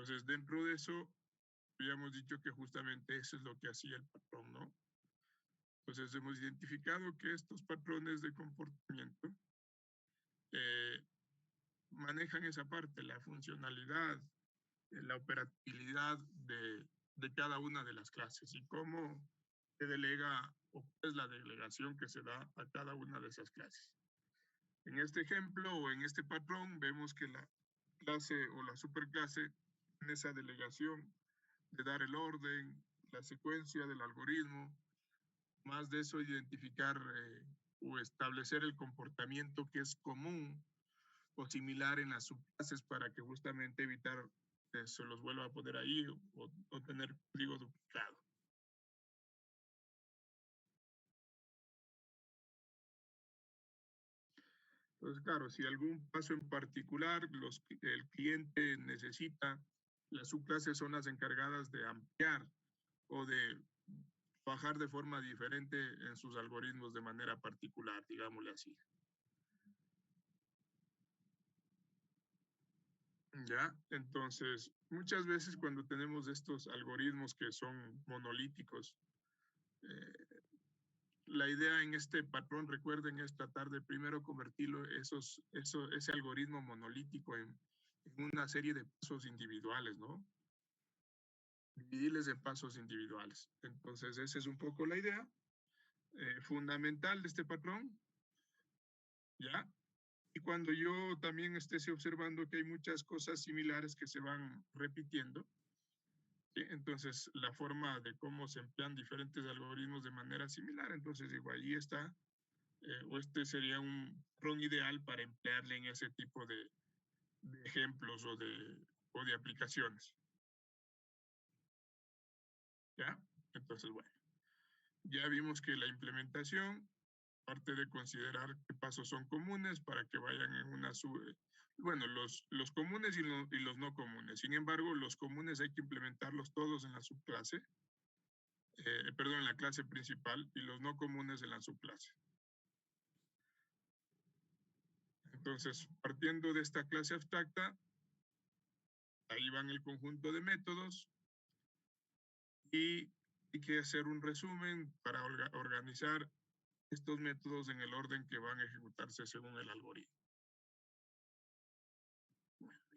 Entonces, dentro de eso, habíamos dicho que justamente eso es lo que hacía el patrón, ¿no? Entonces, hemos identificado que estos patrones de comportamiento manejan esa parte, la funcionalidad, la operabilidad de cada una de las clases y cómo se delega o cuál es la delegación que se da a cada una de esas clases. En este ejemplo o en este patrón vemos que la clase o la superclase tiene esa delegación de dar el orden, la secuencia del algoritmo, más de eso identificar o establecer el comportamiento que es común o similar en las subclases para que justamente evitar que se los vuelva a poner ahí o tener código duplicado. Entonces, claro, si algún paso en particular el cliente necesita, las subclases son las encargadas de ampliar o de bajar de forma diferente en sus algoritmos de manera particular, digámosle así. ¿Ya? Entonces, muchas veces cuando tenemos estos algoritmos que son monolíticos, la idea en este patrón, recuerden, es tratar de primero convertirlo, ese algoritmo monolítico en una serie de pasos individuales, ¿no? Dividirles en pasos individuales. Entonces, esa es un poco la idea fundamental de este patrón, ¿ya? Y cuando yo también esté observando que hay muchas cosas similares que se van repitiendo, ¿sí? Entonces la forma de cómo se emplean diferentes algoritmos de manera similar, entonces digo, ahí está, o este sería un patrón ideal para emplearle en ese tipo de ejemplos o de aplicaciones. ¿Ya? Entonces, bueno, ya vimos que la implementación parte de considerar qué pasos son comunes para que vayan en una bueno, los comunes y los no comunes. Sin embargo, los comunes hay que implementarlos todos en la subclase, perdón, en la clase principal y los no comunes en la subclase. Entonces, partiendo de esta clase abstracta, ahí van el conjunto de métodos y hay que hacer un resumen para organizar estos métodos en el orden que van a ejecutarse según el algoritmo.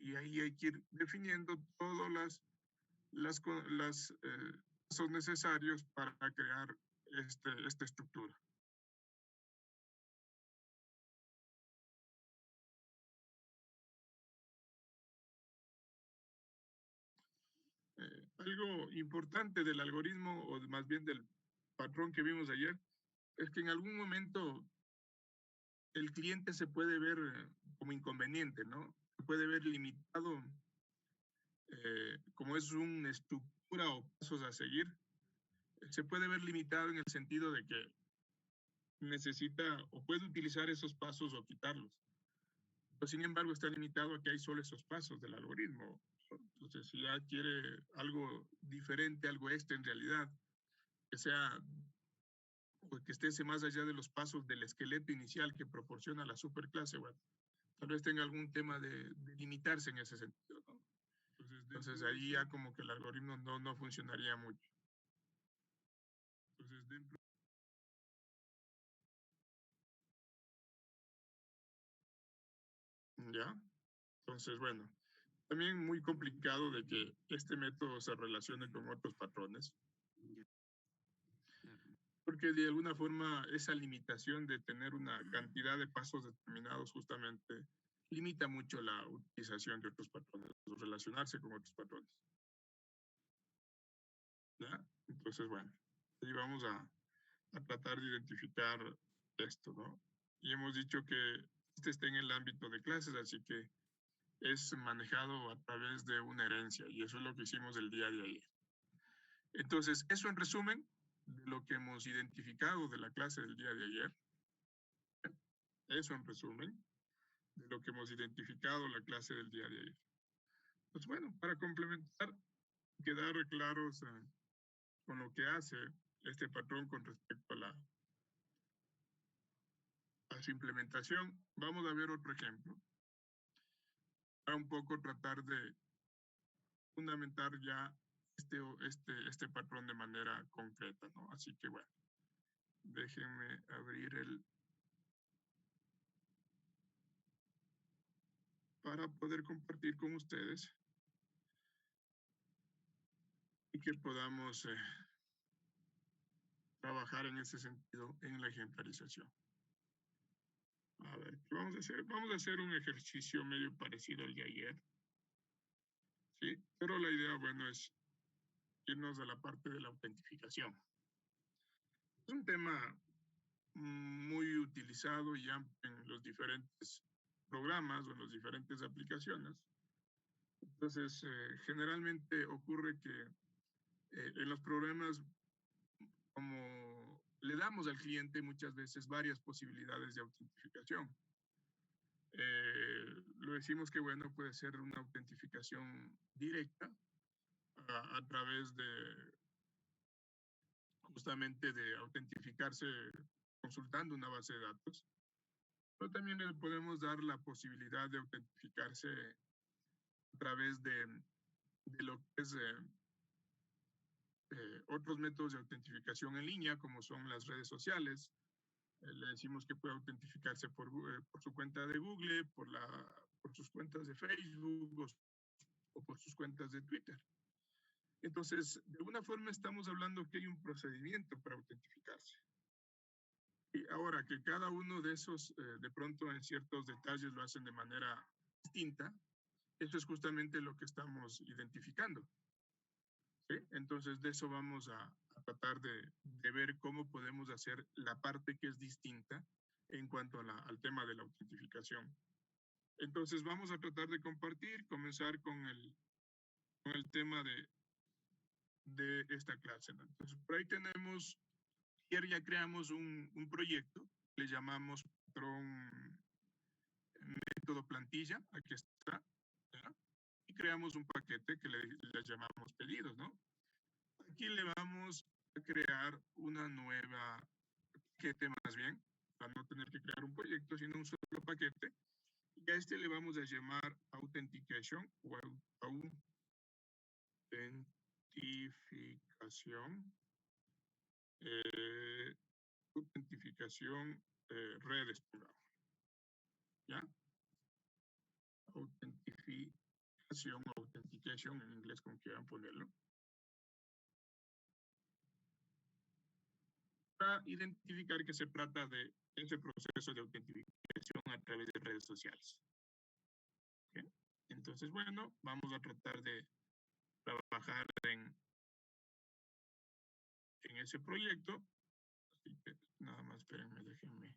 Y ahí hay que ir definiendo todos los pasos necesarios para crear esta estructura. Algo importante del algoritmo, o más bien del patrón que vimos ayer, es que en algún momento el cliente se puede ver como inconveniente, ¿no? Se puede ver limitado, como es una estructura o pasos a seguir, se puede ver limitado en el sentido de que necesita o puede utilizar esos pasos o quitarlos. Pero sin embargo está limitado a que hay solo esos pasos del algoritmo. Entonces, si ya quiere algo diferente, algo extra en realidad, que sea, o que esté más allá de los pasos del esqueleto inicial que proporciona la superclase, bueno, tal vez tenga algún tema de limitarse en ese sentido, ¿no? Entonces ahí ya como que el algoritmo no funcionaría mucho. Entonces, dentro... ¿Ya? Entonces, bueno, también muy complicado de que este método se relacione con otros patrones. Porque de alguna forma esa limitación de tener una cantidad de pasos determinados justamente limita mucho la utilización de otros patrones, o relacionarse con otros patrones. ¿Ya? Entonces, bueno, ahí vamos a tratar de identificar esto, ¿no? Y hemos dicho que este está en el ámbito de clases, así que es manejado a través de una herencia, y eso es lo que hicimos el día de ayer. Entonces, eso en resumen de lo que hemos identificado de la clase del día de ayer. Eso en resumen de lo que hemos identificado la clase del día de ayer. Pues bueno, para complementar, quedar claros con lo que hace este patrón con respecto a su implementación, vamos a ver otro ejemplo para un poco tratar de fundamentar ya este patrón de manera concreta, ¿no? Así que bueno, déjenme abrir para poder compartir con ustedes y que podamos trabajar en ese sentido en la ejemplarización. A ver, ¿qué vamos a hacer? Vamos a hacer un ejercicio medio parecido al de ayer, ¿sí? Pero la idea, bueno, es irnos a la parte de la autentificación. Es un tema muy utilizado ya en los diferentes programas o en las diferentes aplicaciones. Entonces, generalmente ocurre que en los programas, como le damos al cliente muchas veces varias posibilidades de autentificación. Lo decimos que, bueno, puede ser una autentificación directa a través de justamente de autentificarse consultando una base de datos, pero también le podemos dar la posibilidad de autentificarse a través de lo que es otros métodos de autentificación en línea, como son las redes sociales. Le decimos que puede autentificarse por su cuenta de Google, por sus cuentas de Facebook o por sus cuentas de Twitter. Entonces, de alguna forma estamos hablando que hay un procedimiento para autentificarse. Y ahora que cada uno de esos, de pronto en ciertos detalles lo hacen de manera distinta, eso es justamente lo que estamos identificando. ¿Sí? Entonces, de eso vamos a tratar de ver cómo podemos hacer la parte que es distinta en cuanto a al tema de la autentificación. Entonces, vamos a tratar de comenzar con el tema de esta clase, ¿no? Entonces, por ahí tenemos, ayer ya creamos un proyecto, le llamamos patrón método plantilla, aquí está, ¿ya? Y creamos un paquete que le llamamos pedidos, ¿no? Aquí le vamos a crear una nueva paquete más bien, para no tener que crear un proyecto, sino un solo paquete. Y a este le vamos a llamar authentication o autentificación, autentificación redes, pongamos. ¿Ya? Autentificación o authentication en inglés, como quieran ponerlo. Para identificar que se trata de ese proceso de autentificación a través de redes sociales. ¿Okay? Entonces, bueno, vamos a tratar de trabajar en ese proyecto. Así que nada más, espérenme, déjenme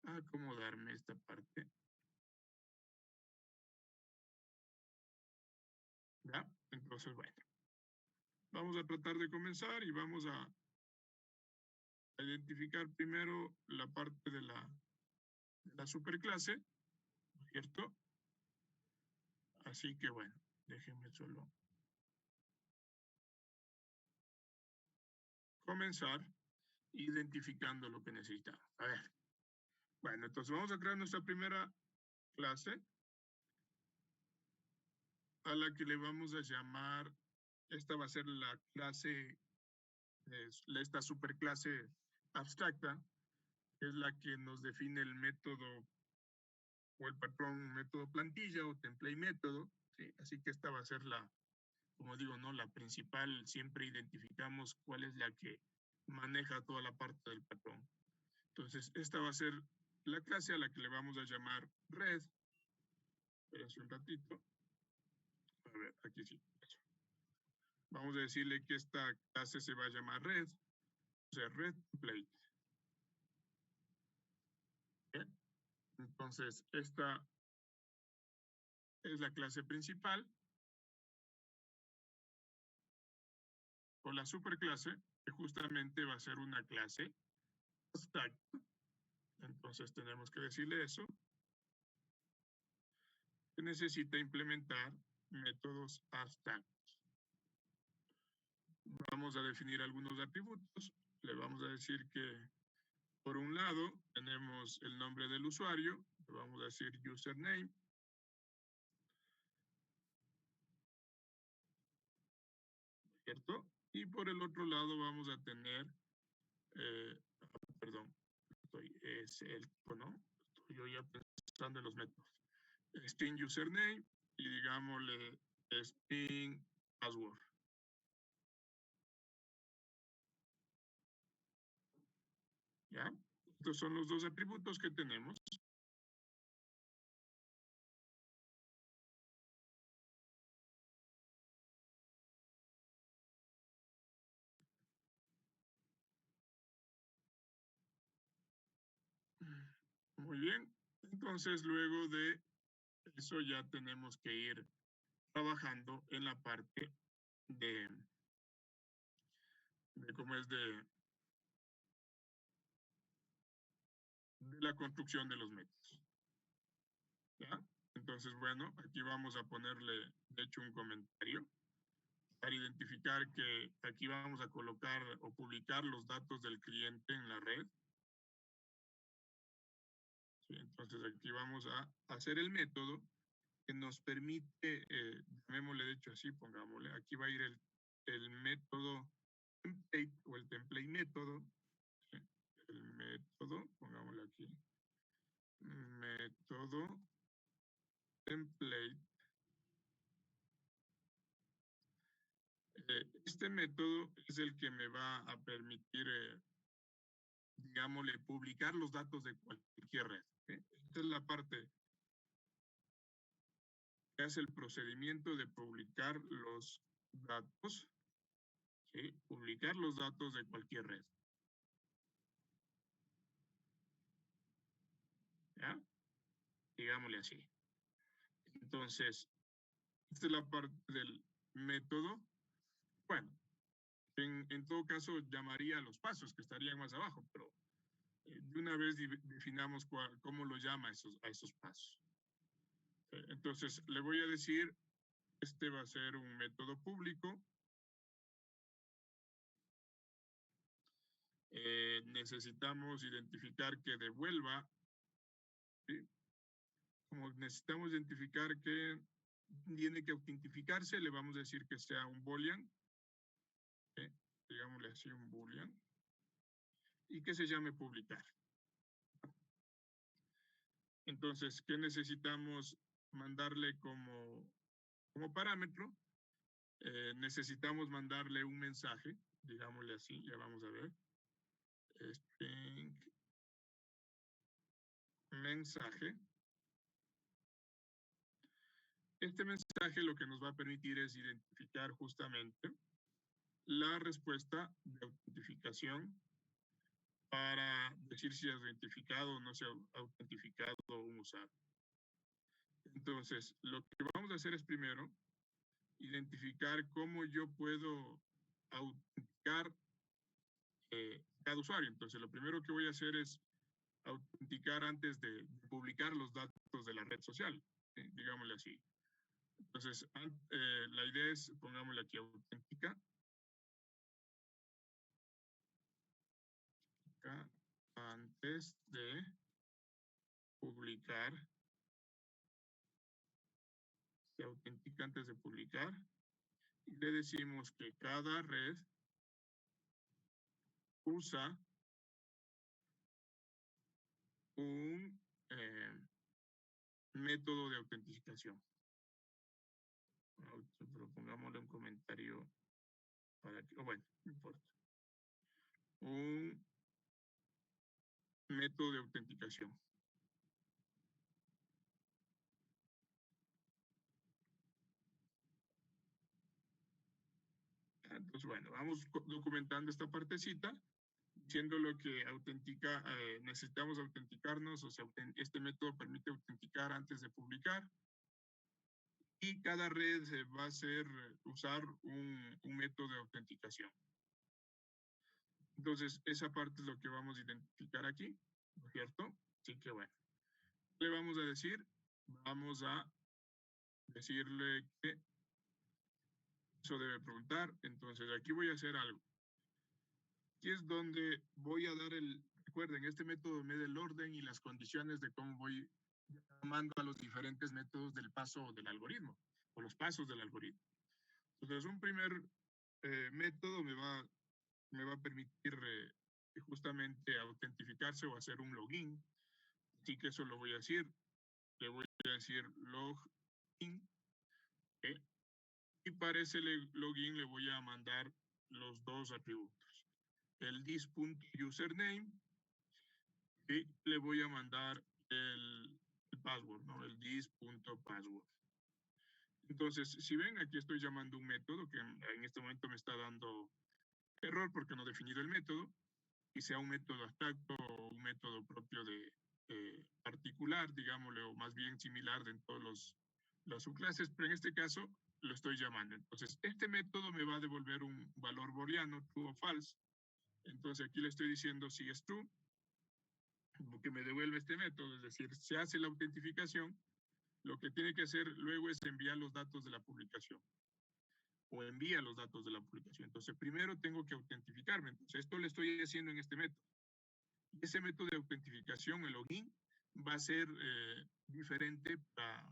acomodarme esta parte. ¿Ya? Entonces, bueno, vamos a tratar de comenzar y vamos a identificar primero la parte de la superclase, ¿no es cierto? Así que bueno, déjenme solo comenzar identificando lo que necesitamos. A ver, bueno, entonces vamos a crear nuestra primera clase a la que le vamos a llamar, esta va a ser la clase, esta superclase abstracta, que es la que nos define el método o el patrón método plantilla o template método, ¿sí? Así que esta va a ser como digo, ¿no? La principal, siempre identificamos cuál es la que maneja toda la parte del patrón. Entonces, esta va a ser la clase a la que le vamos a llamar red. Espérense un ratito. A ver, aquí sí. Vamos a decirle que esta clase se va a llamar red, o sea, red template. ¿Bien? Entonces, esta es la clase principal o la superclase, que justamente va a ser una clase abstracta. Entonces, tenemos que decirle eso, que necesita implementar métodos abstractos. Vamos a definir algunos atributos. Le vamos a decir que, por un lado, tenemos el nombre del usuario. Le vamos a decir username. ¿cierto? Y por el otro lado vamos a tener, eh, perdón, es el, bueno, estoy yo ya pensando en los métodos. String username y digámosle string password. ¿Ya? Estos son los dos atributos que tenemos. Muy bien. Entonces, luego de eso ya tenemos que ir trabajando en la parte de cómo es de la construcción de los métodos. ¿Ya? Entonces, bueno, aquí vamos a ponerle, de hecho, un comentario para identificar que aquí vamos a colocar o publicar los datos del cliente en la red. ¿Sí? Entonces, aquí vamos a hacer el método que nos permite, llamémosle de hecho así, pongámosle, aquí va a ir el método template o el template método, ¿sí? El método, pongámosle aquí, método template. Este método es el que me va a permitir, digámosle, publicar los datos de cualquier red. ¿Sí? Esta es la parte que hace el procedimiento de publicar los datos, ¿sí? Publicar los datos de cualquier red. ¿Ya? Digámosle así. Entonces, esta es la parte del método. Bueno, en todo caso llamaría a los pasos que estarían más abajo, pero de una vez definamos cómo lo llama a esos pasos. Entonces, le voy a decir, este va a ser un método público. Necesitamos identificar que devuelva, ¿sí? Como necesitamos identificar que tiene que autentificarse, le vamos a decir que sea un boolean, ¿sí? Digámosle así, un boolean, y que se llame publicar. Entonces, ¿qué necesitamos mandarle como parámetro? Necesitamos mandarle un mensaje, digámosle así, ya vamos a ver. String mensaje. Este mensaje lo que nos va a permitir es identificar justamente la respuesta de autentificación para decir si ha autentificado o no se ha autentificado un usuario. Entonces, lo que vamos a hacer es primero identificar cómo yo puedo autenticar cada usuario. Entonces, lo primero que voy a hacer es autenticar antes de publicar los datos de la red social, digámosle así. Entonces, la idea es, pongámosle aquí, auténtica. Antes de publicar. Se autentica antes de publicar. Y le decimos que cada red usa un método de autentificación. Propongámosle un comentario para que, bueno, no importa. Un método de autenticación. Entonces, bueno, vamos documentando esta partecita, diciendo lo que autentica, necesitamos autenticarnos, o sea, este método permite autenticar antes de publicar. Y cada red va a hacer, usar un método de autenticación. Entonces, esa parte es lo que vamos a identificar aquí, ¿no es cierto? Así que bueno, le vamos a decir, vamos a decirle que eso debe preguntar. Entonces, aquí voy a hacer algo. Aquí es donde voy a dar recuerden, este método me da el orden y las condiciones de cómo voy llamando a los diferentes métodos del paso del algoritmo, o los pasos del algoritmo. Entonces, un primer método me va a permitir justamente autentificarse o hacer un login. Así que eso lo voy a decir. Le voy a decir login. ¿Okay? Y para ese login le voy a mandar los dos atributos. El this.username y le voy a mandar el password, ¿no? El this.password. Entonces, si ven, aquí estoy llamando un método que en este momento me está dando error porque no he definido el método, y sea un método abstracto o un método propio de particular, digámosle, o más bien similar en todas las subclases, pero en este caso lo estoy llamando. Entonces, este método me va a devolver un valor booleano, true o false. Entonces, aquí le estoy diciendo si es true, que me devuelve este método, es decir, se hace la autentificación, lo que tiene que hacer luego es enviar los datos de la publicación o envía los datos de la publicación. Entonces, primero tengo que autentificarme. Entonces, esto le estoy haciendo en este método. Y ese método de autentificación, el login, va a ser diferente para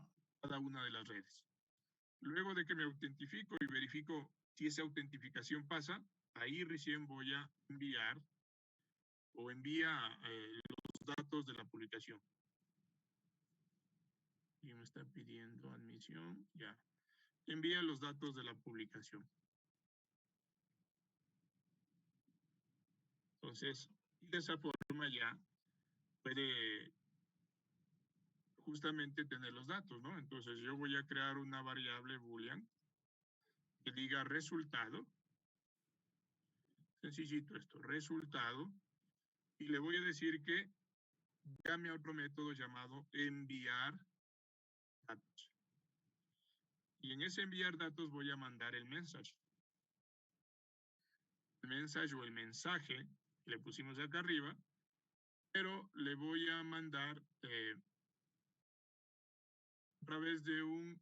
cada una de las redes. Luego de que me autentifico y verifico si esa autentificación pasa, ahí recién voy a enviar o envía los datos de la publicación. Y me está pidiendo admisión, ya. Envía los datos de la publicación. Entonces, de esa forma ya puede justamente tener los datos, ¿no? Entonces yo voy a crear una variable boolean que diga resultado. Sencillito esto, resultado. Y le voy a decir que llame a otro método llamado enviar datos. Y en ese enviar datos voy a mandar el mensaje. El mensaje o el mensaje que le pusimos acá arriba, pero le voy a mandar a través de un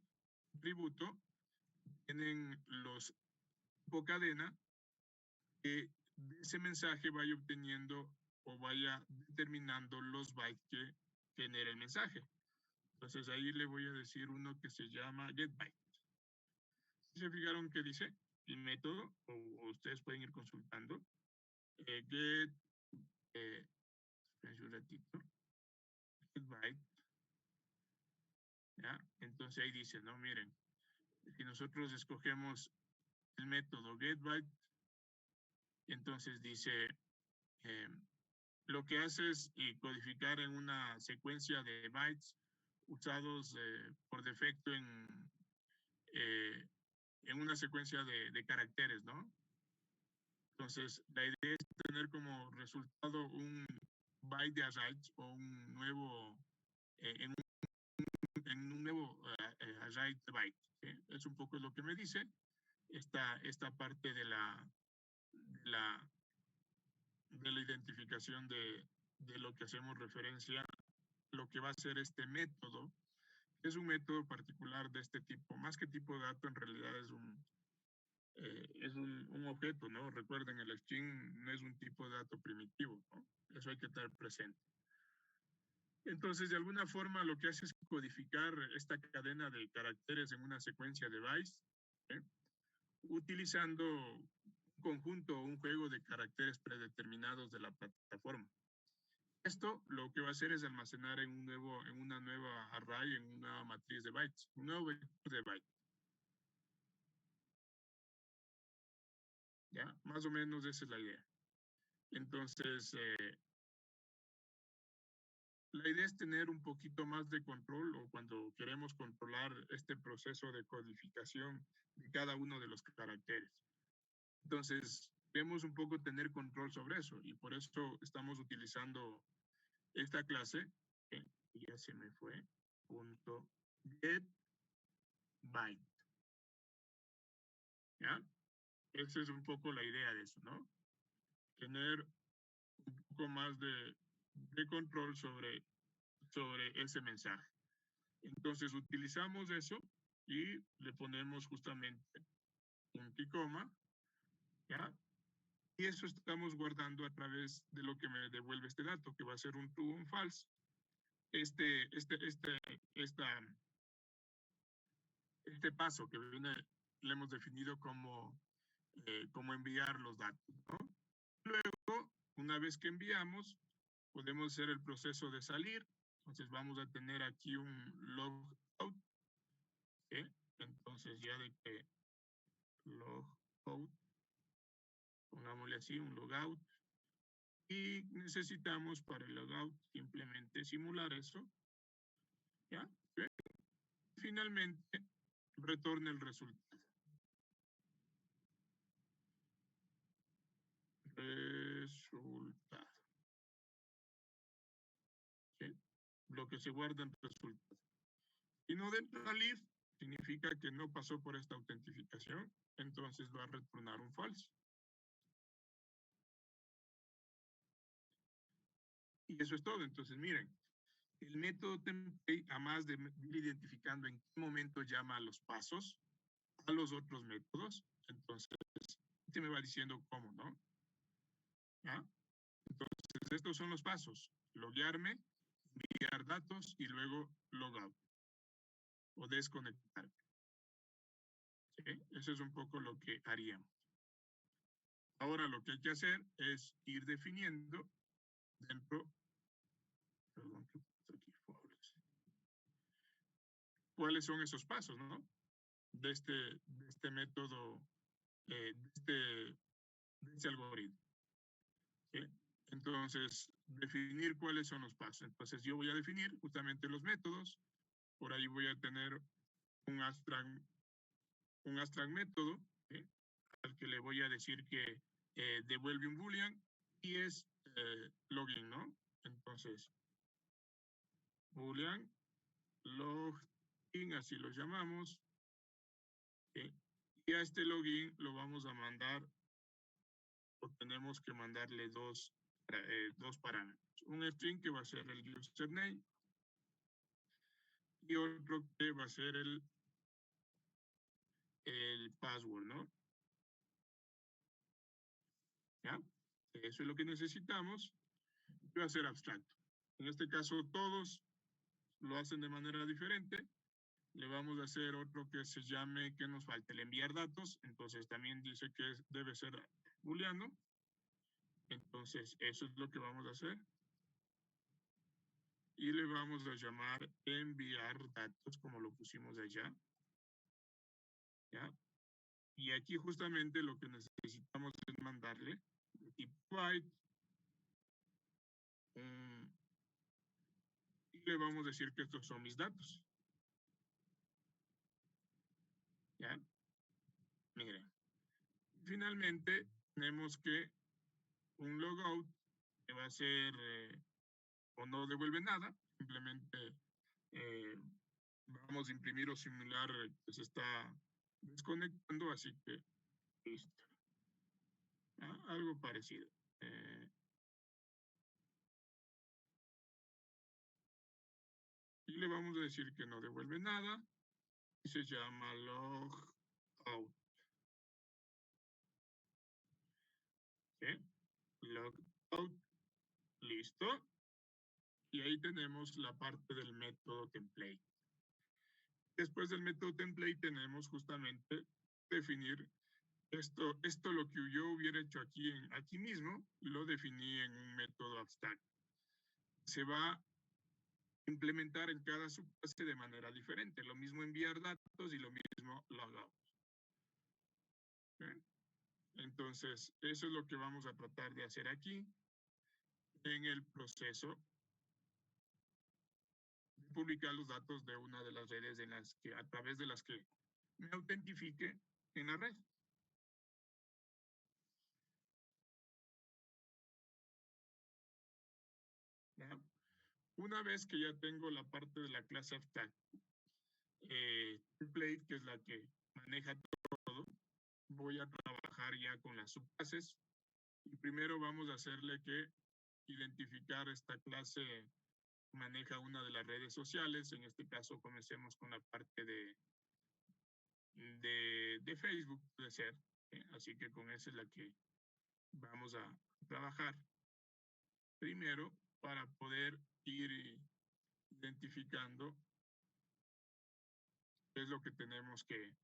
atributo. Tienen los tipo cadena que de ese mensaje vaya obteniendo o vaya determinando los bytes que genera el mensaje. Entonces ahí le voy a decir uno que se llama getByte. ¿Se fijaron que dice el método? O ustedes pueden ir consultando. Get, espérense un ratito. GetByte. ¿Ya? Entonces ahí dice, no, miren, si nosotros escogemos el método getByte, entonces dice, lo que hace es codificar en una secuencia de bytes usados por defecto en una secuencia de caracteres, ¿no? Entonces, la idea es tener como resultado un byte de array o un nuevo, en un nuevo array de byte. ¿Sí? Es un poco lo que me dice esta parte de la identificación de lo que hacemos referencia, lo que va a ser este método. Es un método particular de este tipo. Más que tipo de dato, en realidad es un objeto, ¿no? Recuerden, el string no es un tipo de dato primitivo, ¿no? Eso hay que tener presente. Entonces, de alguna forma, lo que hace es codificar esta cadena de caracteres en una secuencia de bytes, ¿eh? Utilizando un conjunto o un juego de caracteres predeterminados de la plataforma. Esto lo que va a hacer es almacenar en una nueva array, en una nueva matriz de bytes, un nuevo vector de bytes. ¿Ya? Más o menos esa es la idea. Entonces, la idea es tener un poquito más de control o cuando queremos controlar este proceso de codificación de cada uno de los caracteres. Entonces, queremos un poco tener control sobre eso y por eso estamos utilizando esta clase, que ya se me fue, punto get byte. ¿Ya? Esa es un poco la idea de eso, ¿no? Tener un poco más de control sobre ese mensaje. Entonces utilizamos eso y le ponemos justamente punto y coma, ¿ya? Y eso estamos guardando a través de lo que me devuelve este dato, que va a ser un true o un false. Este paso que viene, le hemos definido como cómo enviar los datos, ¿no? Luego, una vez que enviamos, podemos hacer el proceso de salir. Entonces vamos a tener aquí un logout, ¿sí? Entonces ya de que logout, pongámosle así, un logout. Y necesitamos para el logout simplemente simular eso, ¿ya? ¿Sí? Finalmente, retorna el resultado. Resultado. ¿Sí? Lo que se guarda en resultado. Y no dentro del if significa que no pasó por esta autentificación, entonces va a retornar un false. Y eso es todo. Entonces, miren, el método template, además de ir identificando en qué momento llama a los pasos, a los otros métodos, entonces, este me va diciendo cómo, ¿no? ¿Ya? Entonces, estos son los pasos. Loguearme, enviar datos y luego logout o desconectarme. ¿Sí? Eso es un poco lo que haríamos. Ahora lo que hay que hacer es ir definiendo dentro, perdón, ¿qué pasa aquí? ¿Cuáles son esos pasos, no? De este método, de este algoritmo. ¿Sí? Entonces, definir cuáles son los pasos. Entonces, yo voy a definir justamente los métodos. Por ahí voy a tener un abstract método, ¿sí? Al que le voy a decir que devuelve un boolean y es login, ¿no? Entonces, boolean, login, así lo llamamos. ¿Sí? Y a este login lo vamos a mandar, o tenemos que mandarle dos parámetros. Un string que va a ser el username y otro que va a ser el password, ¿no? ¿Ya? Eso es lo que necesitamos. Y va a ser abstracto. En este caso, todos lo hacen de manera diferente. Le vamos a hacer otro que se llame, que nos falta, el enviar datos. Entonces, también dice que debe ser booleano. Entonces, eso es lo que vamos a hacer. Y le vamos a llamar enviar datos, como lo pusimos allá. ¿Ya? Y aquí justamente lo que necesitamos es mandarle tipo byte, y le vamos a decir que estos son mis datos. ¿Ya? Miren. Finalmente, tenemos que un logout que va a ser o no devuelve nada, simplemente vamos a imprimir o simular que se está desconectando, así que listo. Algo parecido. Y le vamos a decir que no devuelve nada y se llama logout. ¿Sí? Logout. Listo. Y ahí tenemos la parte del método template. Después del método template tenemos justamente definir esto lo que yo hubiera hecho aquí mismo, lo definí en un método abstracto. Se va a implementar en cada subclase de manera diferente. Lo mismo enviar datos y lo mismo logout. ¿Okay? Entonces, eso es lo que vamos a tratar de hacer aquí en el proceso de publicar los datos de una de las redes en las que, a través de las que me autentifique en la red. ¿Ya? Una vez que ya tengo la parte de la clase abstract, template, que es la que maneja todo, voy a trabajar ya con las subclases. Y primero vamos a hacerle que identificar esta clase maneja una de las redes sociales. En este caso, comencemos con la parte de Facebook, puede ser. Así que con esa es la que vamos a trabajar primero para poder ir identificando qué es lo que tenemos que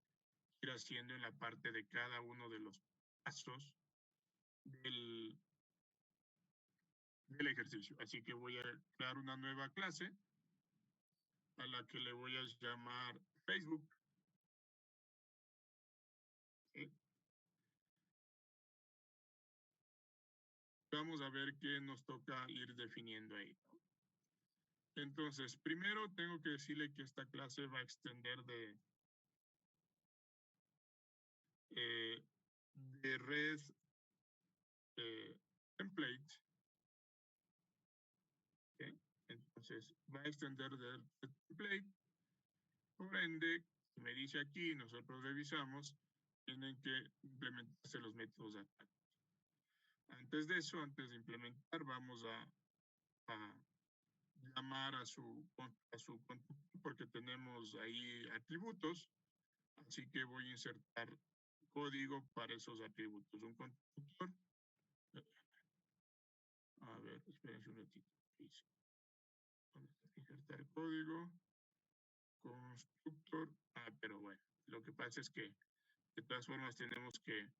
ir haciendo en la parte de cada uno de los pasos del ejercicio. Así que voy a crear una nueva clase a la que le voy a llamar Facebook. ¿Sí? Vamos a ver qué nos toca ir definiendo ahí, ¿no? Entonces, primero tengo que decirle que esta clase va a extender de red template. ¿Okay? Entonces, va a extender de red template. Por ende, me dice aquí, nosotros revisamos, tienen que implementarse los métodos de ataque. Antes de eso, antes de implementar, vamos a llamar a su constructor porque tenemos ahí atributos, así que voy a insertar código para esos atributos. Un constructor, a ver, espérense un ratito. Insertar código, constructor, pero bueno, lo que pasa es que de todas formas tenemos que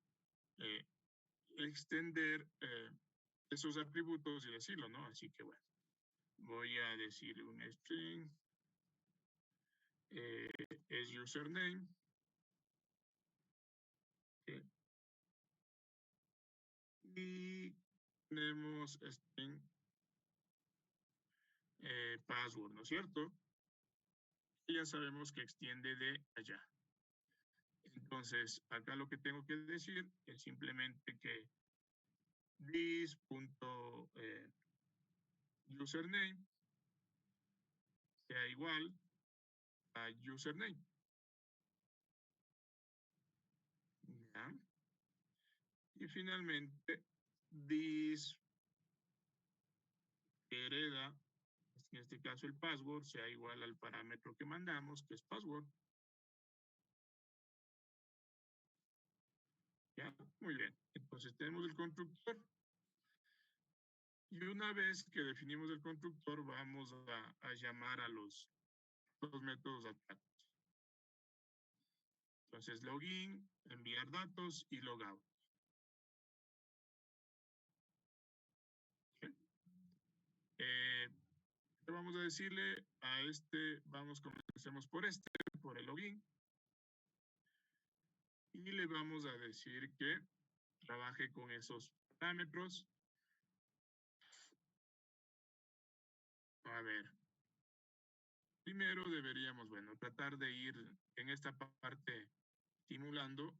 extender esos atributos y decirlo, ¿no? Así que bueno, voy a decir un string, es username, y tenemos string password, ¿no es cierto? Y ya sabemos que extiende de allá. Entonces, acá lo que tengo que decir es simplemente que this.username sea igual a username. ¿Ya? Y finalmente, this hereda, en este caso el password, sea igual al parámetro que mandamos, que es password. ¿Ya? Muy bien. Entonces tenemos el constructor. Y una vez que definimos el constructor, vamos a llamar a los métodos ataque. Entonces, login, enviar datos y logout. ¿Okay? Vamos a decirle a este, comencemos por el login. Y le vamos a decir que trabaje con esos parámetros. A ver. Primero deberíamos, bueno, tratar de ir en esta parte simulando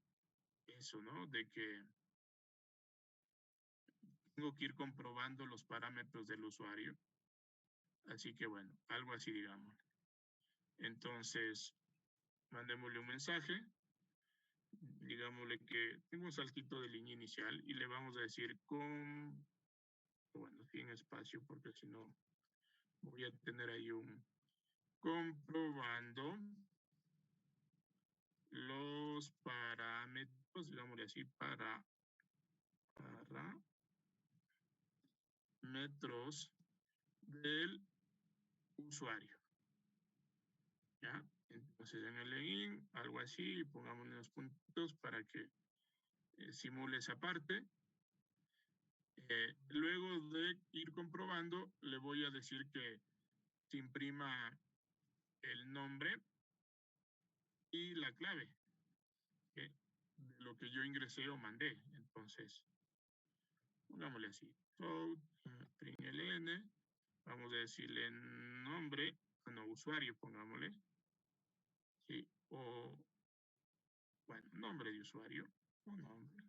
eso, ¿no? De que tengo que ir comprobando los parámetros del usuario. Así que bueno, algo así digamos. Entonces, mandémosle un mensaje. Digámosle que tengo un saltito de línea inicial y le vamos a decir bueno, sin espacio porque si no voy a tener ahí un comprobando los parámetros, digámosle así, parámetros del usuario. ¿Ya? Entonces en el login, algo así, pongamos unos puntitos para que simule esa parte. Luego de ir comprobando, le voy a decir que se imprima el nombre y la clave de lo que yo ingresé o mandé. Entonces, pongámosle así. ln, vamos a decirle nombre, no, usuario, pongámosle. Sí, o, bueno, nombre de usuario, o nombre.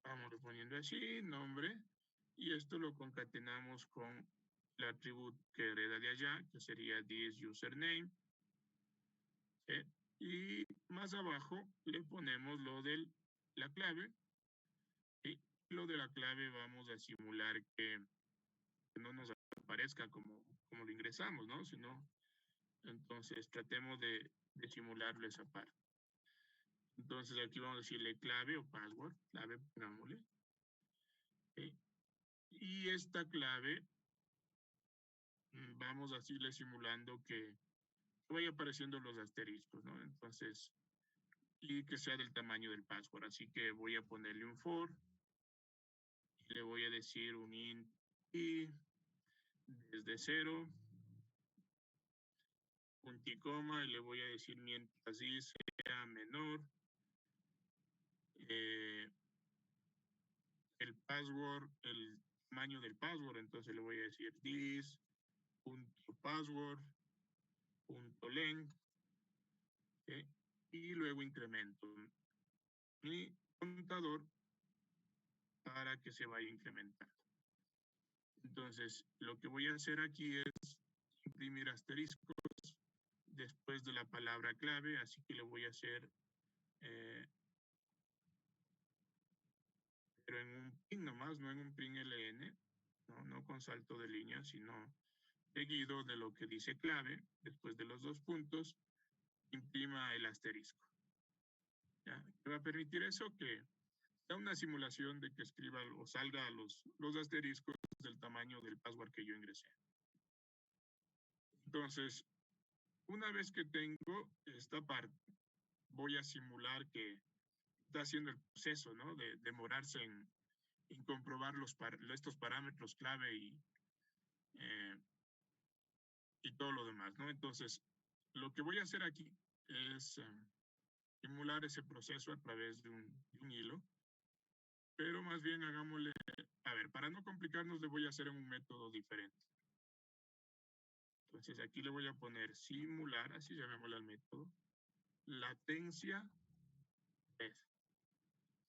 Vamos poniendo así, nombre, y esto lo concatenamos con el atributo que hereda de allá, que sería this username. ¿Sí? Y más abajo le ponemos lo de la clave. Y lo de la clave vamos a simular que no nos aparezca como lo ingresamos, ¿no? Sino, entonces tratemos de simularlo esa parte. Entonces aquí vamos a decirle clave o password, clave, pongámosle. ¿Sí? Y esta clave vamos a irle simulando que vaya apareciendo los asteriscos, ¿no? Entonces, y que sea del tamaño del password. Así que voy a ponerle un for, y le voy a decir un int y desde 0, punto y coma, y le voy a decir mientras y sea menor, el password, el tamaño del password, entonces le voy a decir this.password.length, y luego incremento mi contador para que se vaya incrementando. Entonces, lo que voy a hacer aquí es imprimir asteriscos después de la palabra clave, así que le voy a hacer, pero en un pin nomás, no en un pin LN, no con salto de línea, sino seguido de lo que dice clave, después de los 2 puntos, imprima el asterisco. ¿Ya? ¿Qué va a permitir eso? Que da una simulación de que escriba o salga los asteriscos del tamaño del password que yo ingresé. Entonces, una vez que tengo esta parte, voy a simular que está haciendo el proceso, ¿no? De demorarse en comprobar estos parámetros clave y todo lo demás, ¿no? Entonces, lo que voy a hacer aquí es simular ese proceso a través de un hilo, pero más bien hagámosle, a ver, para no complicarnos, le voy a hacer en un método diferente. Entonces, aquí le voy a poner simular, así llamémosle al método, latencia red.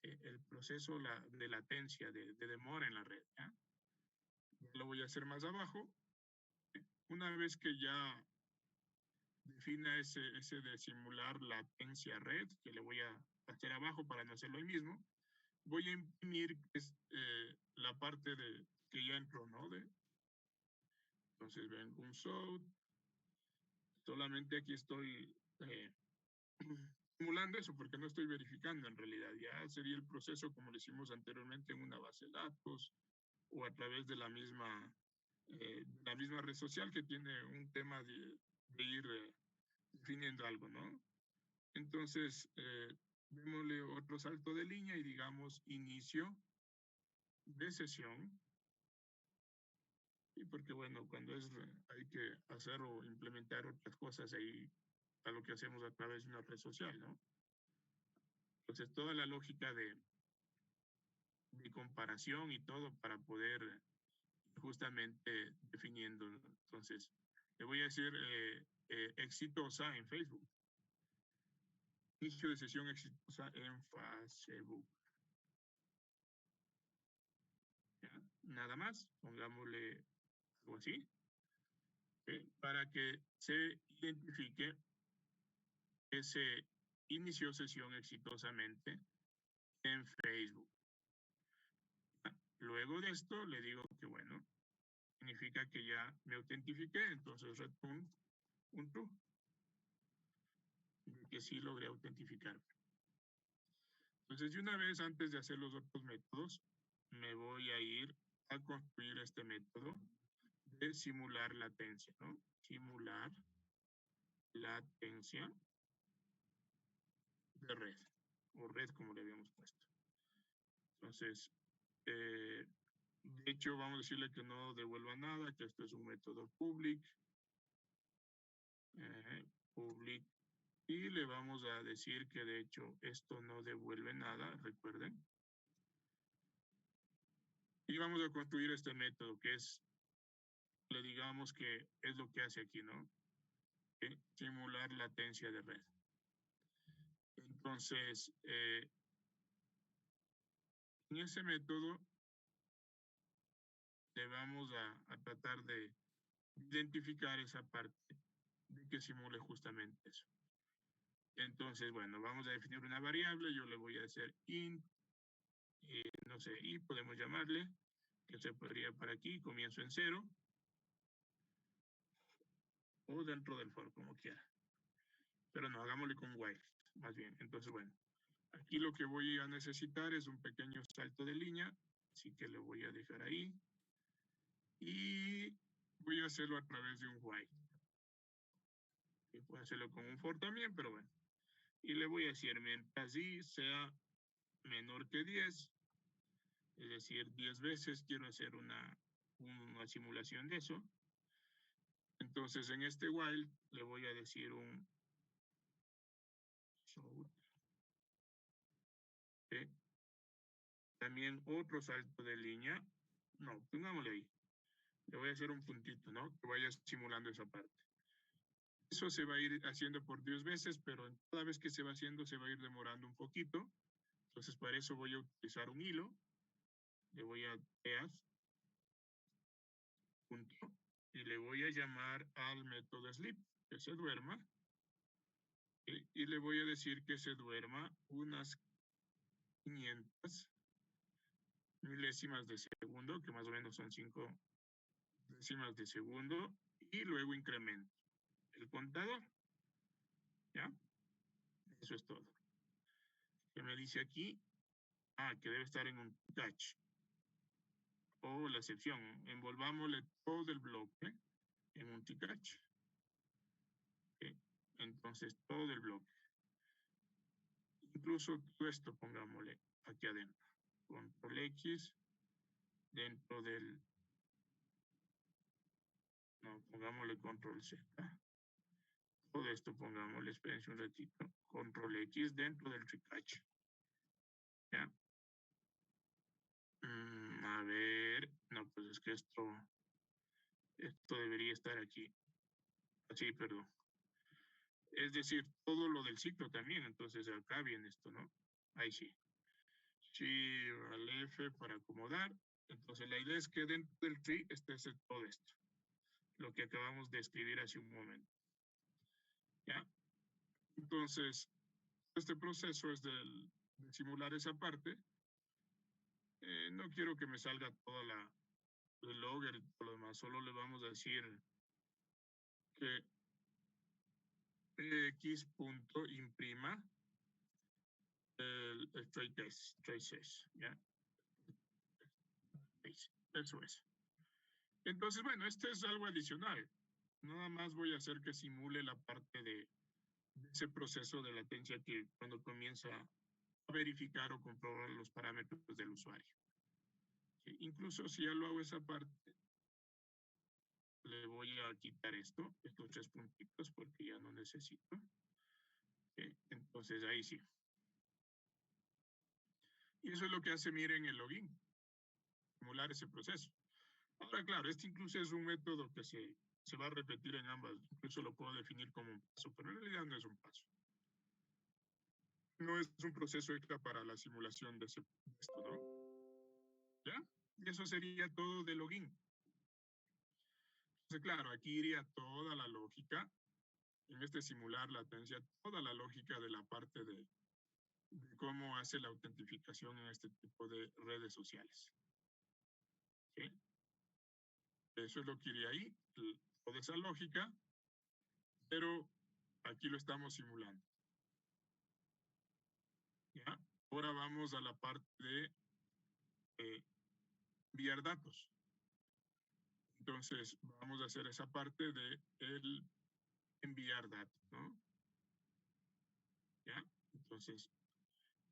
El proceso de latencia, de demora en la red. ¿Ya? Lo voy a hacer más abajo. Una vez que ya defina ese de simular latencia red, que le voy a hacer abajo para no hacerlo ahí mismo, voy a imprimir la parte que ya entró, ¿no? Entonces ven un south. Solamente aquí estoy simulando eso porque no estoy verificando en realidad. Ya sería el proceso como lo hicimos anteriormente en una base de datos o a través de la misma red social que tiene un tema de ir definiendo algo, ¿no? Entonces, démosle otro salto de línea y digamos inicio de sesión. Y porque, bueno, cuando hay que hacer o implementar otras cosas ahí a lo que hacemos a través de una red social, ¿no? Entonces, toda la lógica de comparación y todo para poder justamente definiendo. Entonces, le voy a decir exitosa en Facebook. Inicio de sesión exitosa en Facebook. ¿Ya? Nada más, pongámosle algo así, para que se identifique que se inició sesión exitosamente en Facebook. Luego de esto le digo que bueno, significa que ya me autentifiqué, entonces return un true, que sí logré autentificarme. Entonces, de una vez antes de hacer los otros métodos, me voy a ir a construir este método de simular latencia, ¿no? Simular latencia de red, o red como le habíamos puesto. Entonces, de hecho, vamos a decirle que no devuelva nada, que esto es un método public, public, y le vamos a decir que de hecho esto no devuelve nada, recuerden. Y vamos a construir este método que es, le digamos que es lo que hace aquí, ¿no? Simular latencia de red. Entonces, en ese método le vamos a tratar de identificar esa parte de que simule justamente eso. Entonces, bueno, vamos a definir una variable, yo le voy a hacer int, no sé, y podemos llamarle, que se podría para aquí, comienzo en 0, o dentro del for, como quiera. Pero no, hagámosle con while, más bien. Entonces, bueno, aquí lo que voy a necesitar es un pequeño salto de línea, así que le voy a dejar ahí. Y voy a hacerlo a través de un while. Y puedo hacerlo con un for también, pero bueno. Y le voy a decir, mientras i sea menor que 10, es decir, 10 veces quiero hacer una simulación de eso. Entonces, en este while le voy a decir un show. ¿Okay? También otro salto de línea. No, pongámosle ahí. Le voy a hacer un puntito, ¿no? Que vaya simulando esa parte. Eso se va a ir haciendo por 10 veces, pero cada vez que se va haciendo se va a ir demorando un poquito. Entonces, para eso voy a utilizar un hilo. Le voy a eas, punto, y le voy a llamar al método sleep, que se duerma. Y le voy a decir que se duerma unas 500 milésimas de segundo, que más o menos son 5 décimas de segundo, y luego incremento el contador. ¿Ya? Eso es todo. ¿Qué me dice aquí? Ah, que debe estar en un touch. O la sección. Envolvámosle todo el bloque en un touch. ¿Okay? Entonces, todo el bloque. Incluso todo esto pongámosle aquí adentro. Control X dentro del... No, pongámosle control Z. Todo esto pongámosle, espérense un ratito, control X dentro del touch. ¿Ya? A ver, no, pues es que esto debería estar aquí. Sí, perdón. Es decir, todo lo del ciclo también, entonces acá viene esto, ¿no? Ahí sí. Sí, al F para acomodar. Entonces la idea es que dentro del tree esté todo esto, lo que acabamos de escribir hace un momento. ¿Ya? Entonces, este proceso es de simular esa parte. No quiero que me salga toda el logger y todo lo demás, solo le vamos a decir que x punto imprima el traces, ¿ya? Eso es. Entonces, bueno, este es algo adicional. Nada más voy a hacer que simule la parte de ese proceso de latencia que cuando comienza a verificar o comprobar los parámetros del usuario. ¿Sí? Incluso si ya lo hago esa parte, le voy a quitar estos 3 puntitos, porque ya no necesito. ¿Sí? Entonces, ahí sí. Y eso es lo que hace, miren, el login, simular ese proceso. Ahora, claro, este incluso es un método que se va a repetir en ambas. Incluso lo puedo definir como un paso, pero en realidad no es un paso. No es un proceso extra para la simulación de esto, ¿no? ¿Ya? Y eso sería todo de login. Entonces, claro, aquí iría toda la lógica, en este simular latencia, toda la lógica de la parte de cómo hace la autentificación en este tipo de redes sociales. ¿Sí? Eso es lo que iría ahí, toda esa lógica, pero aquí lo estamos simulando. ¿Ya? Ahora vamos a la parte de enviar datos. Entonces, vamos a hacer esa parte de el enviar datos, ¿no? ¿Ya? Entonces,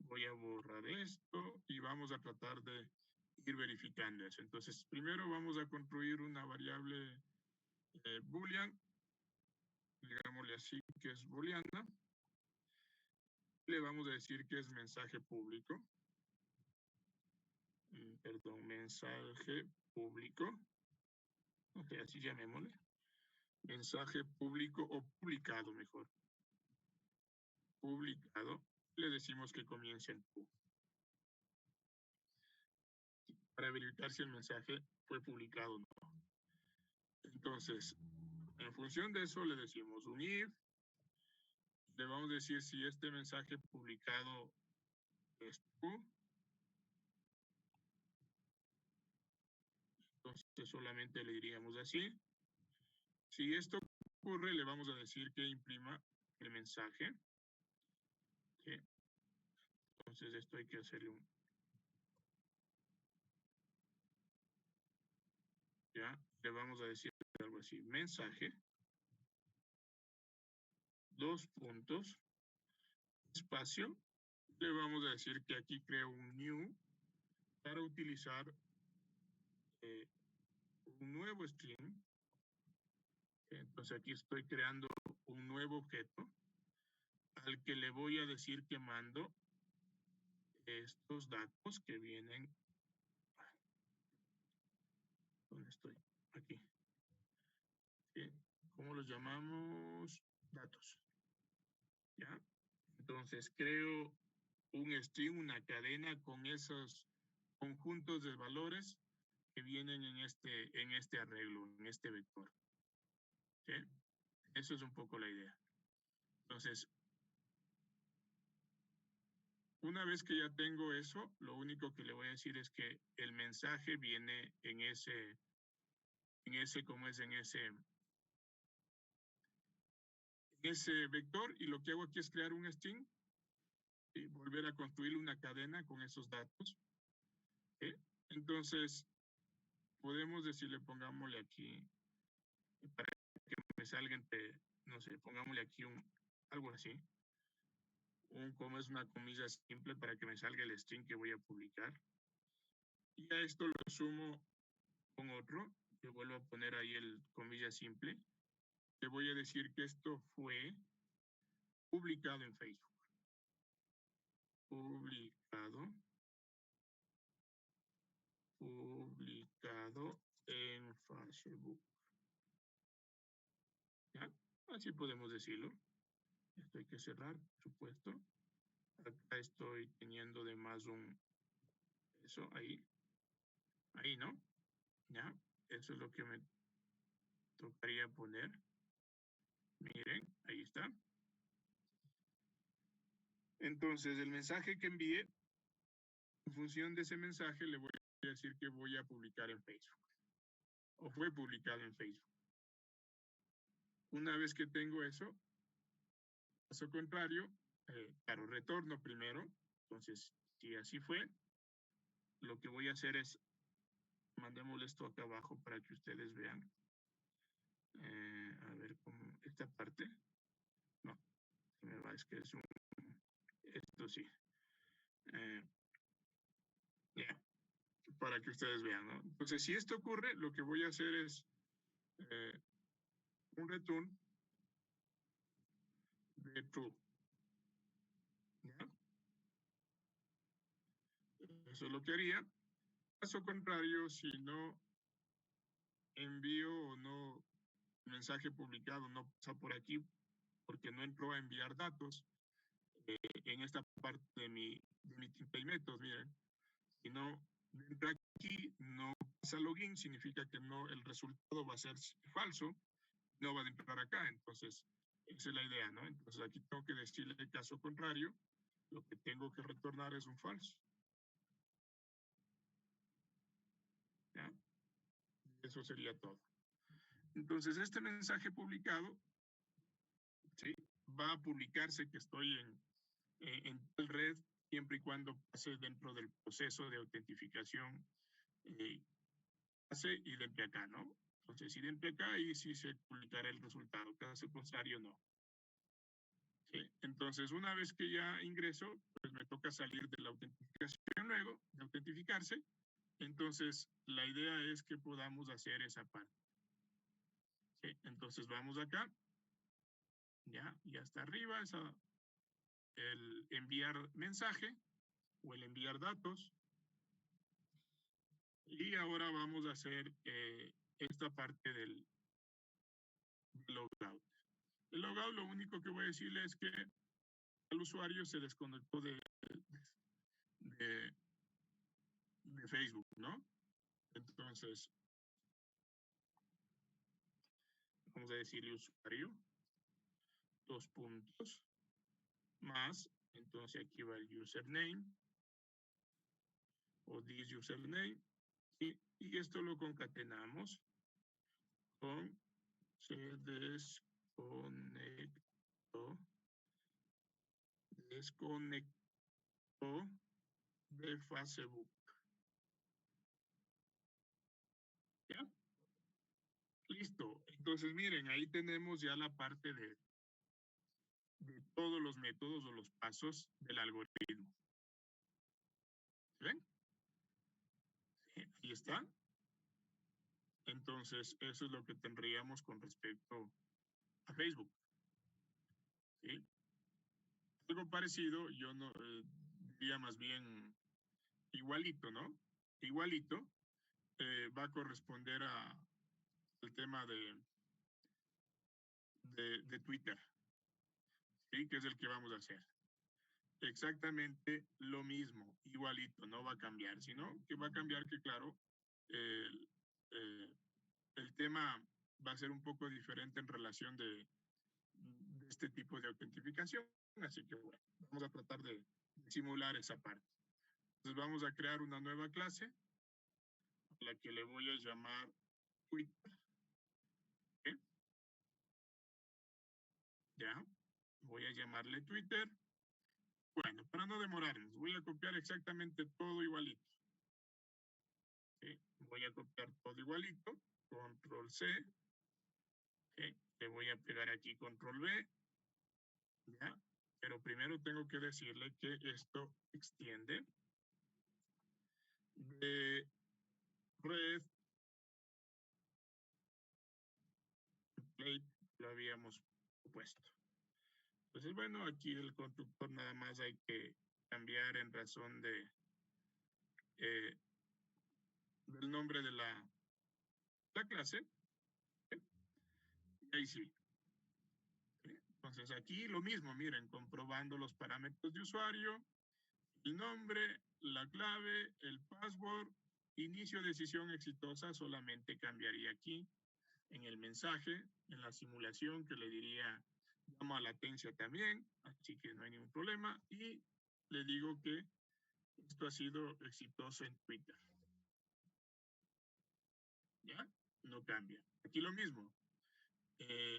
voy a borrar esto y vamos a tratar de ir verificando eso. Entonces, primero vamos a construir una variable boolean, digámosle así, que es booleana. Le vamos a decir que es mensaje público. Perdón, mensaje público. Ok, así llamémosle. Mensaje público o publicado mejor. Publicado. Le decimos que comience en Q. Para verificar si el mensaje fue publicado o no. Entonces, en función de eso le decimos un if. Le vamos a decir si este mensaje publicado es true. Entonces solamente le diríamos así. Si esto ocurre, le vamos a decir que imprima el mensaje. ¿Sí? Entonces esto hay que hacerle un... Ya, le vamos a decir algo así. Mensaje. 2 puntos. espacio, le vamos a decir que aquí creo un new para utilizar un nuevo string. Entonces aquí estoy creando un nuevo objeto al que le voy a decir que mando estos datos que vienen. ¿Dónde estoy? Aquí. ¿Cómo los llamamos? Datos. ¿Ya? Entonces creo un string, una cadena con esos conjuntos de valores que vienen en este arreglo, en este vector. ¿Sí? Eso es un poco la idea. Entonces, una vez que ya tengo eso, lo único que le voy a decir es que el mensaje viene en ese vector, y lo que hago aquí es crear un string y volver a construir una cadena con esos datos. ¿Sí? Entonces, podemos decirle, pongámosle aquí, para que me salga entre, no sé, pongámosle aquí algo así, como es una comilla simple para que me salga el string que voy a publicar. Y a esto lo sumo con otro, que vuelvo a poner ahí el comilla simple. Le voy a decir que esto fue publicado en Facebook. Publicado en Facebook. ¿Ya? Así podemos decirlo. Esto hay que cerrar, por supuesto. Acá estoy teniendo de más eso ahí. Ahí, ¿no? ¿Ya? Eso es lo que me tocaría poner. Miren, ahí está. Entonces, el mensaje que envié, en función de ese mensaje, le voy a decir que voy a publicar en Facebook. O fue publicado en Facebook. Una vez que tengo eso, caso contrario, claro, retorno primero. Entonces, si así fue, lo que voy a hacer es, mandémosle esto acá abajo para que ustedes vean. A ver, esta parte. No, se me va, es que es esto sí. Ya, para que ustedes vean, ¿no? Entonces, si esto ocurre, lo que voy a hacer es un return de true. ¿Ya? Eso es lo que haría. Caso contrario, si no envío o no mensaje publicado no pasa por aquí porque no entró a enviar datos en esta parte de mi template métodos, miren, si no entra aquí, no pasa login, significa que no, el resultado va a ser falso, no va a entrar acá. Entonces esa es la idea, ¿no? Entonces aquí tengo que decirle el caso contrario, lo que tengo que retornar es un falso. ¿Ya? Eso sería todo. Entonces este mensaje publicado, ¿sí?, va a publicarse que estoy en tal red siempre y cuando pase dentro del proceso de autentificación, pase y dentro acá, ¿no? Entonces, si dentro acá, ahí sí se publicará el resultado, caso contrario, no. ¿Sí? Entonces, una vez que ya ingreso, pues me toca salir de la autentificación luego, de autentificarse. Entonces, la idea es que podamos hacer esa parte. ¿Sí? Entonces, vamos acá. Ya está arriba el enviar mensaje o el enviar datos. Y ahora vamos a hacer esta parte del logout. El logout, lo único que voy a decirle es que el usuario se desconectó de Facebook, ¿no? Entonces, vamos a decirle usuario, 2 puntos, más, entonces aquí va el username, o this username, y esto lo concatenamos con se desconectó de Facebook. ¿Ya? Listo. Entonces, miren, ahí tenemos ya la parte de todos los métodos o los pasos del algoritmo. ¿Ven? Sí, ahí está. Entonces, eso es lo que tendríamos con respecto a Facebook. ¿Sí? Algo parecido, yo no diría más bien igualito, ¿no? Igualito va a corresponder al tema de Twitter, ¿sí? Que es el que vamos a hacer. Exactamente lo mismo, igualito, no va a cambiar, sino que va a cambiar que, claro, el, el tema va a ser un poco diferente en relación de este tipo de autentificación. Así que, bueno, vamos a tratar de simular esa parte. Entonces, vamos a crear una nueva clase, a la que le voy a llamar Twitter. ¿Sí? Ya, voy a llamarle Twitter. Bueno, para no demorarnos, voy a copiar exactamente todo igualito. ¿Sí? Voy a copiar todo igualito, control C, ¿sí? Le voy a pegar aquí control V, ¿ya? Pero primero tengo que decirle que esto extiende de red template, lo habíamos puesto. Entonces, bueno, aquí el constructor nada más hay que cambiar en razón del nombre de la clase. ¿Sí? Y ahí sí. ¿Sí? Entonces, aquí lo mismo, miren, comprobando los parámetros de usuario, el nombre, la clave, el password, inicio de sesión exitosa, solamente cambiaría aquí en el mensaje, en la simulación, que le diría llamo a latencia también, así que no hay ningún problema, y le digo que esto ha sido exitoso en Twitter. ¿Ya? No cambia. Aquí lo mismo.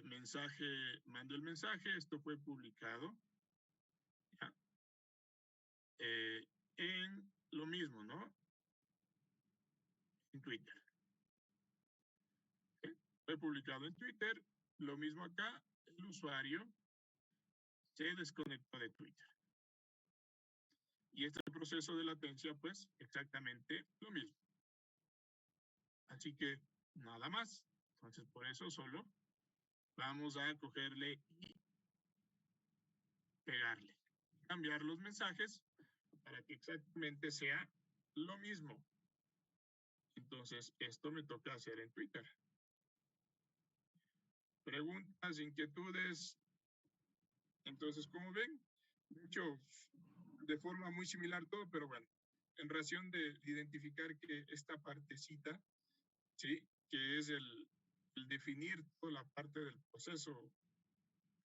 Mensaje, mando el mensaje, esto fue publicado. ¿Ya? En lo mismo, ¿no? En Twitter. ¿Sí? Fue publicado en Twitter, lo mismo acá, el usuario se desconectó de Twitter. Y este proceso de latencia, pues, exactamente lo mismo. Así que nada más. Entonces, por eso solo vamos a cogerle y pegarle. Cambiar los mensajes para que exactamente sea lo mismo. Entonces, esto me toca hacer en Twitter. Preguntas, inquietudes. Entonces, como ven, de hecho, de forma muy similar todo, pero bueno, en razón de identificar que esta partecita, ¿sí? Que es el definir toda la parte del proceso,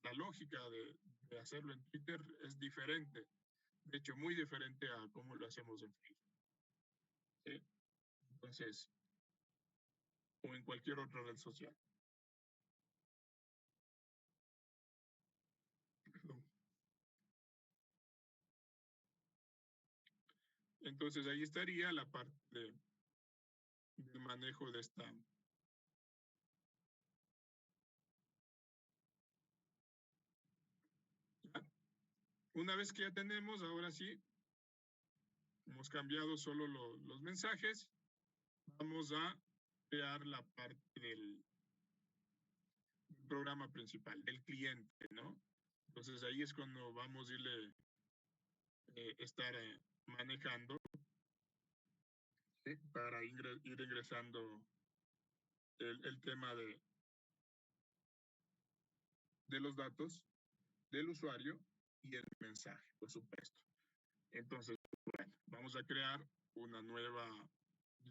la lógica de hacerlo en Twitter es diferente. De hecho, muy diferente a cómo lo hacemos en Facebook. ¿Sí? Entonces, o en cualquier otra red social. Entonces, ahí estaría la parte del manejo de esta. ¿Ya? Una vez que ya tenemos, ahora sí, hemos cambiado solo los mensajes, vamos a crear la parte del programa principal, del cliente, ¿no? Entonces ahí es cuando vamos a irle estar manejando, ¿sí? Para ir ingresando el tema de los datos del usuario y el mensaje, por supuesto. Entonces, bueno, vamos a crear una nueva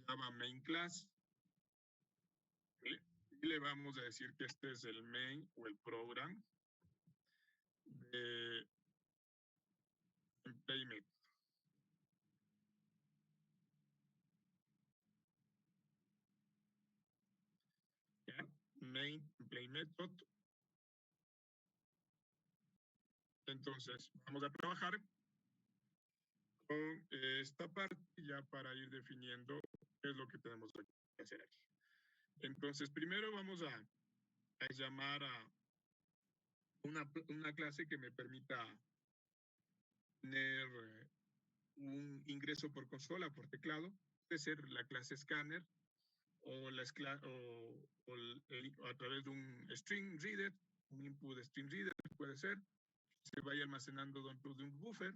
Java main class, ¿sí? Y le vamos a decir que este es el main o el program de play method. ¿Ya? Main play method. Entonces, vamos a trabajar con esta parte ya para ir definiendo qué es lo que tenemos que hacer aquí. Entonces, primero vamos a llamar a una clase que me permita tener un ingreso por consola, por teclado. Puede ser la clase Scanner o, o a través de un string reader, un input string reader puede ser, se vaya almacenando dentro de un buffer.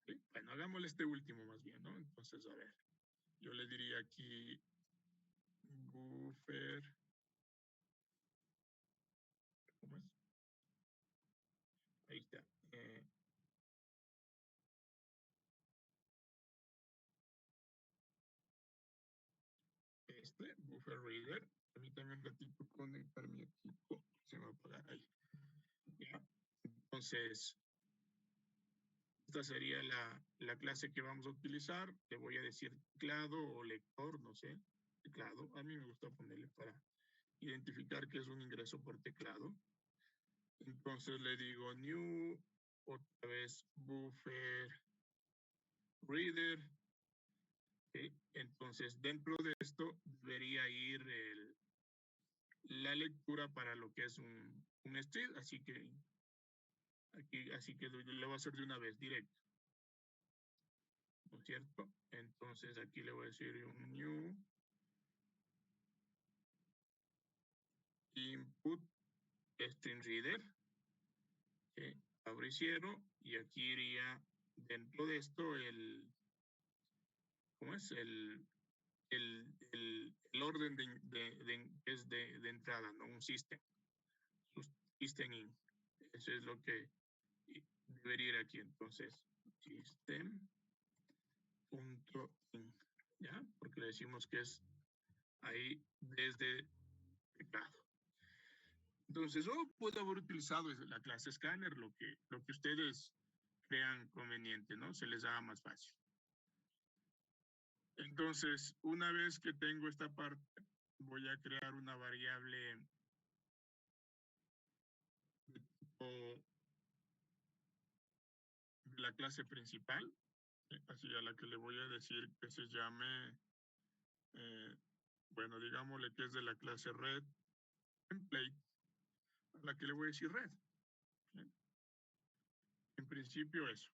¿Sí? Bueno, hagámosle este último más bien, ¿no? Entonces, a ver, yo le diría aquí buffer, ¿cómo es? Ahí está. Buffer reader. Permítame un ratito conectar mi equipo. Se me va a apagar ahí. ¿Ya? Entonces, esta sería la clase que vamos a utilizar. Le voy a decir teclado o lector, no sé. Teclado. A mí me gusta ponerle para identificar que es un ingreso por teclado. Entonces le digo new, otra vez buffer reader. ¿Okay? Entonces dentro de esto debería ir la lectura para lo que es un string, así que lo voy a hacer de una vez directo, ¿no es cierto? Entonces aquí le voy a decir un new input string reader, ¿okay? Abro y cierro, y aquí iría dentro de esto ¿cómo es? El orden de entrada, ¿no? Un system. System in. Eso es lo que debería ir aquí. Entonces, system.in. ¿Ya? Porque le decimos que es ahí desde teclado. Entonces, puedo haber utilizado la clase scanner, lo que ustedes crean conveniente, ¿no? Se les haga más fácil. Entonces, una vez que tengo esta parte, voy a crear una variable de tipo de la clase principal, así a la que le voy a decir que se llame, bueno, digámosle que es de la clase red template, a la que le voy a decir red. ¿Sí? En principio eso,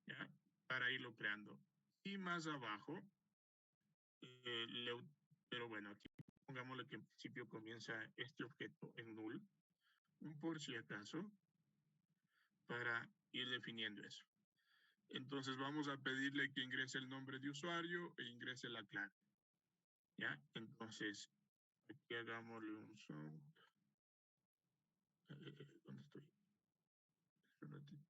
¿ya? Para irlo creando. Y más abajo, pero bueno, aquí pongámosle que en principio comienza este objeto en null, por si acaso, para ir definiendo eso. Entonces vamos a pedirle que ingrese el nombre de usuario e ingrese la clave. ¿Ya? Entonces, aquí hagámosle un zoom. ¿Dónde estoy? Un ratito.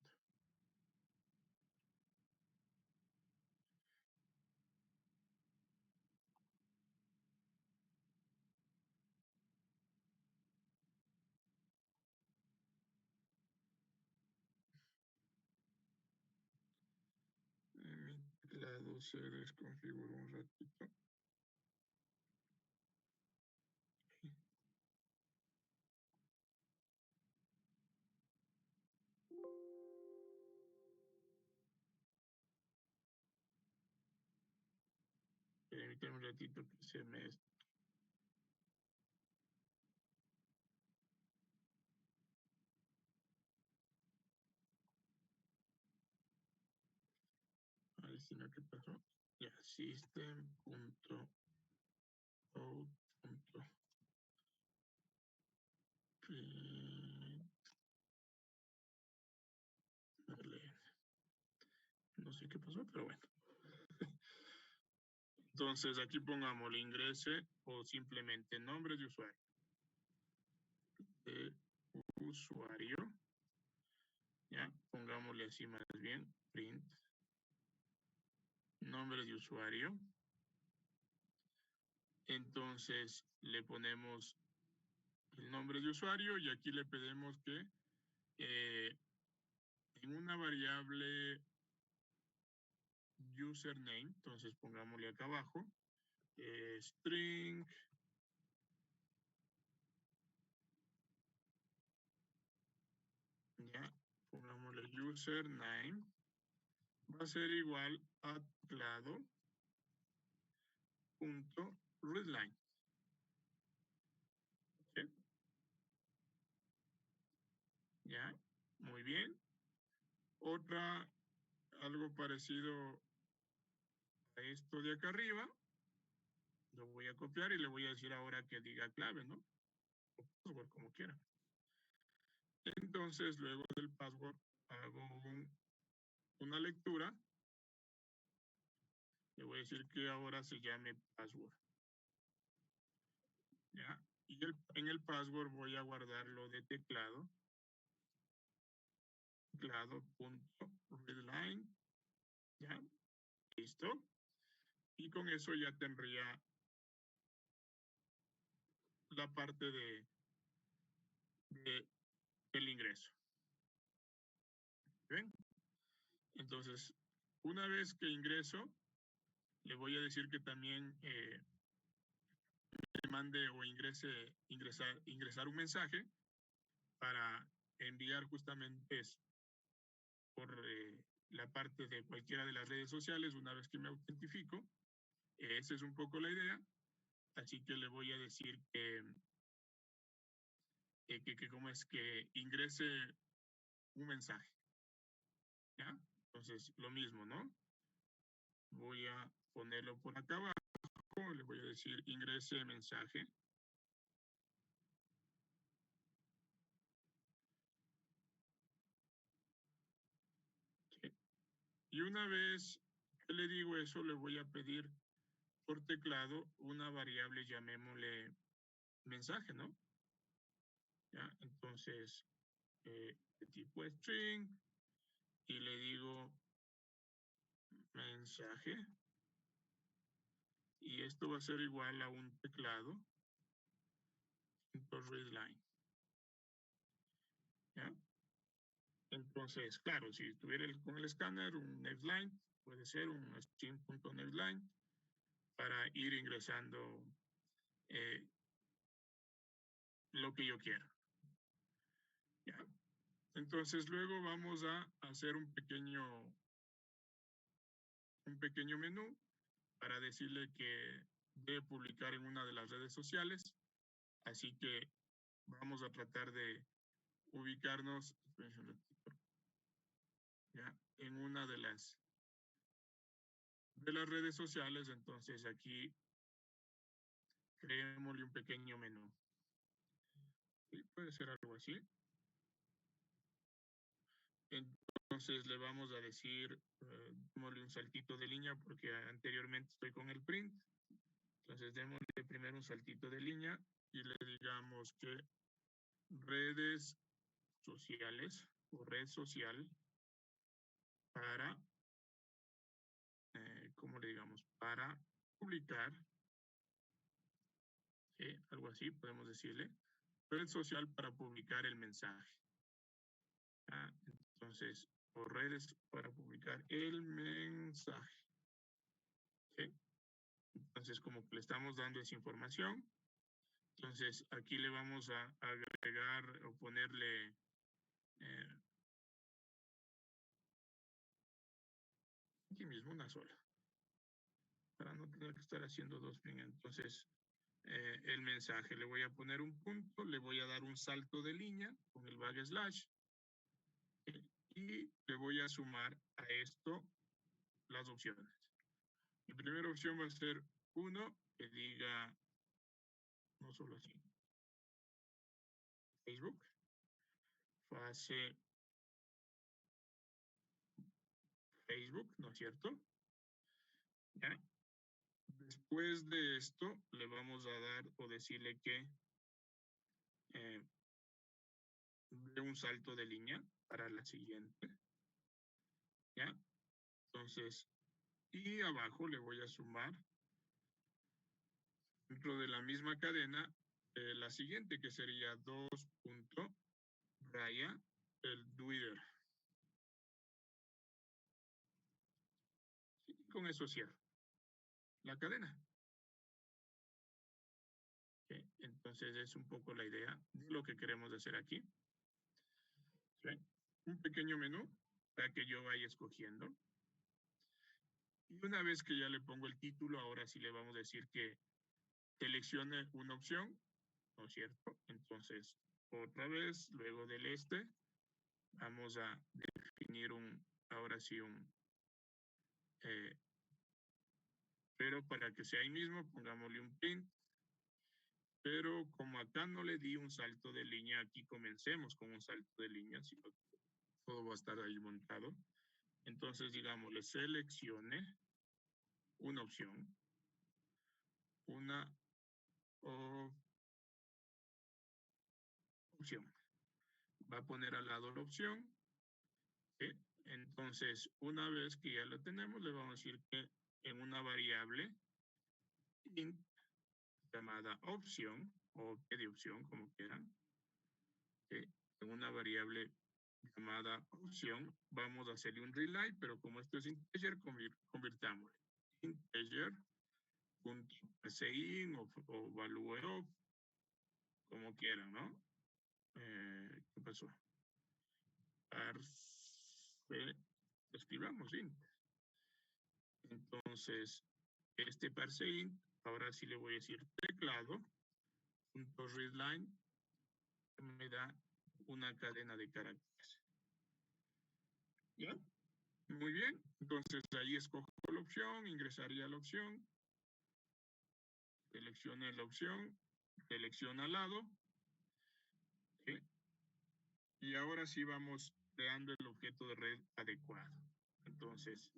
Mi teclado se desconfiguró un ratito. Permítame un ratito que se me... Ahí sí, ¿no? ¿Qué pasó? Ya, system.out.println. No sé qué pasó, pero bueno. Entonces aquí pongamos ingrese o simplemente nombre de usuario. Usuario. Ya, pongámosle así más bien, print. Nombre de usuario. Entonces le ponemos el nombre de usuario y aquí le pedimos que en una variable username, entonces pongámosle acá abajo, string ya, pongámosle username, va a ser igual a teclado.readline. ¿Sí? ¿Ya? Muy bien. Otra, algo parecido a esto de acá arriba. Lo voy a copiar y le voy a decir ahora que diga clave, ¿no? O password, como quiera. Entonces, luego del password, hago una lectura. Le voy a decir que ahora se llame password. ¿Ya? Y en el password voy a guardarlo de teclado. Teclado.readline. ¿Ya? Listo. Y con eso ya tendría la parte del ingreso. ¿Ven? Entonces, una vez que ingreso, le voy a decir que también le mande o ingresar un mensaje para enviar justamente por la parte de cualquiera de las redes sociales una vez que me autentifico. Esa es un poco la idea. Así que le voy a decir que cómo es que ingrese un mensaje. ¿Ya? Entonces, lo mismo, ¿no? Voy a ponerlo por acá abajo. Le voy a decir ingrese mensaje. ¿Sí? Y una vez que le digo eso, le voy a pedir por teclado una variable, llamémosle mensaje, ¿no? ¿Ya? Entonces, de tipo string, y le digo mensaje, y esto va a ser igual a un teclado, .readline. ¿Ya? Entonces, claro, si tuviera con el escáner un netline, puede ser un string.netline para ir ingresando lo que yo quiera. ¿Ya? Entonces, luego vamos a hacer un pequeño menú para decirle que debe publicar en una de las redes sociales. Así que vamos a tratar de ubicarnos ¿ya? En una de las redes sociales. Entonces aquí creémosle un pequeño menú. ¿Sí? Puede ser algo así. Entonces le vamos a decir, démosle un saltito de línea porque anteriormente estoy con el print. Entonces démosle primero un saltito de línea y le digamos que redes sociales o red social para, ¿cómo le digamos? Para publicar, algo así podemos decirle, red social para publicar el mensaje. Entonces, o redes para publicar el mensaje. ¿Sí? Entonces, como que le estamos dando esa información, entonces aquí le vamos a agregar o ponerle aquí mismo una sola, para no tener que estar haciendo dos ping. Entonces, el mensaje, le voy a poner un punto, le voy a dar un salto de línea con el backslash y le voy a sumar a esto las opciones. Mi primera opción va a ser 1, que diga, no solo así, Facebook, fase Facebook, ¿no es cierto? ¿Ya? Después de esto, le vamos a dar o decirle que dé un salto de línea para la siguiente. ¿Ya? Entonces, y abajo le voy a sumar dentro de la misma cadena la siguiente, que sería 2. Raya el Twitter. Y con eso cierro la cadena. ¿Sí? Entonces es un poco la idea de lo que queremos hacer aquí. ¿Sí? Un pequeño menú para que yo vaya escogiendo. Y una vez que ya le pongo el título, ahora sí le vamos a decir que seleccione una opción, ¿no es cierto? Entonces, otra vez, luego del Vamos a definir ahora sí pero para que sea ahí mismo, pongámosle un print. Pero como acá no le di un salto de línea, aquí comencemos con un salto de línea, sino que todo va a estar ahí montado. Entonces, digamos, le seleccione una opción, una opción. Va a poner al lado la opción. ¿Sí? Entonces, una vez que ya la tenemos, le vamos a decir que en una variable int llamada opción, o de opción, como quieran, ¿sí? En una variable llamada opción, vamos a hacerle un relay, pero como esto es integer, convirtámosle integer.parseInt o value como quieran, ¿no? ¿Qué pasó? Parse, escribamos int. Entonces, este parseInt, ahora sí le voy a decir teclado, punto readline, me da una cadena de caracteres. ¿Ya? Muy bien, entonces ahí escojo la opción, ingresaría la opción, seleccione la opción, selecciona al lado, ¿sí? Y ahora sí vamos creando el objeto de red adecuado. Entonces,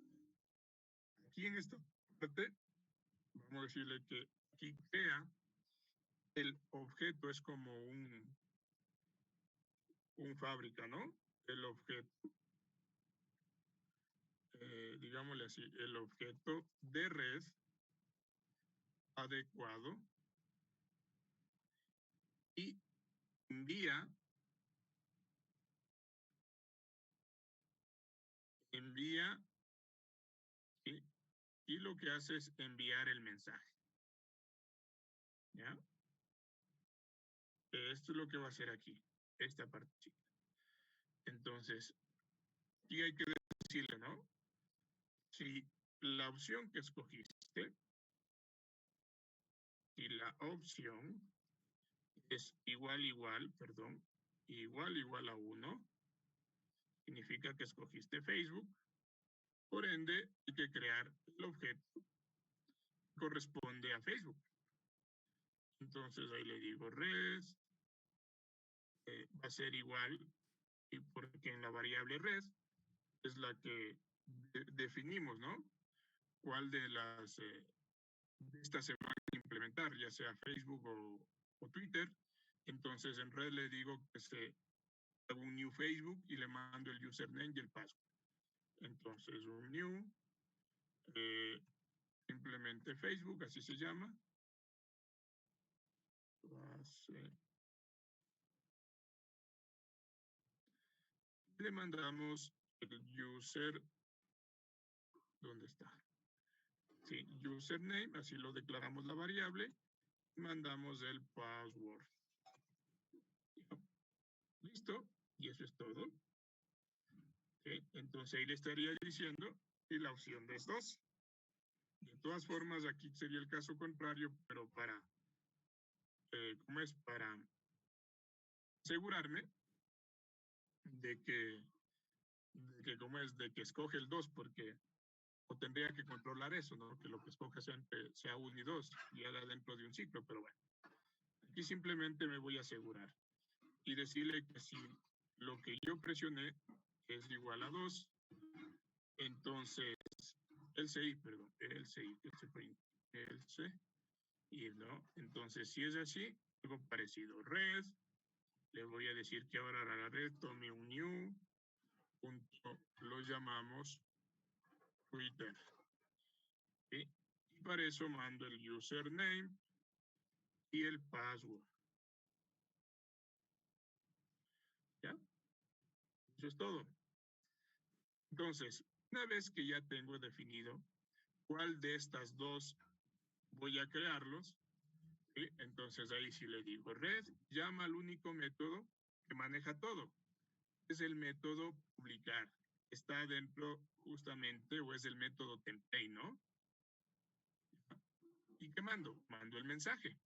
aquí en esta parte, vamos a decirle que aquí crea el objeto, es como un fábrica, ¿no? El objeto, digámosle así, el objeto de red adecuado y envía ¿sí? Y lo que hace es enviar el mensaje. ¿Ya? Esto es lo que va a hacer aquí, esta parte. Entonces, aquí hay que decirle, ¿no? Si la opción que escogiste y la opción es igual a 1, significa que escogiste Facebook, por ende hay que crear el objeto que corresponde a Facebook. Entonces ahí le digo res, va a ser igual, y porque en la variable res es la que definimos, ¿no? ¿Cuál de estas se van a implementar, ya sea Facebook o Twitter? Entonces en red le digo que se haga un new Facebook y le mando el username y el password. Entonces un new, simplemente Facebook, así se llama. Le mandamos el user, ¿dónde está? Sí, username, así lo declaramos la variable, y mandamos el password. Listo, y eso es todo. ¿Sí? Entonces ahí le estaría diciendo y la opción de estos. De todas formas, aquí sería el caso contrario, pero ¿cómo es? Para asegurarme ¿cómo es? De que escoge el 2, porque o tendría que controlar eso, ¿no? Que lo que escoja sea 1 y 2 y haga dentro de un ciclo, pero bueno. Aquí simplemente me voy a asegurar y decirle que si lo que yo presioné es igual a 2, entonces, else y no, entonces si es así, algo parecido, red, le voy a decir que ahora a la red tome un new, lo llamamos Twitter, ¿sí? Y para eso mando el username y el password, ¿ya? Eso es todo. Entonces, una vez que ya tengo definido cuál de estas dos voy a crearlos, ¿sí? Entonces ahí sí le digo red, llama al único método que maneja todo. Es el método publicar. Está dentro justamente, o es el método template, ¿no? ¿Y qué mando? Mando el mensaje.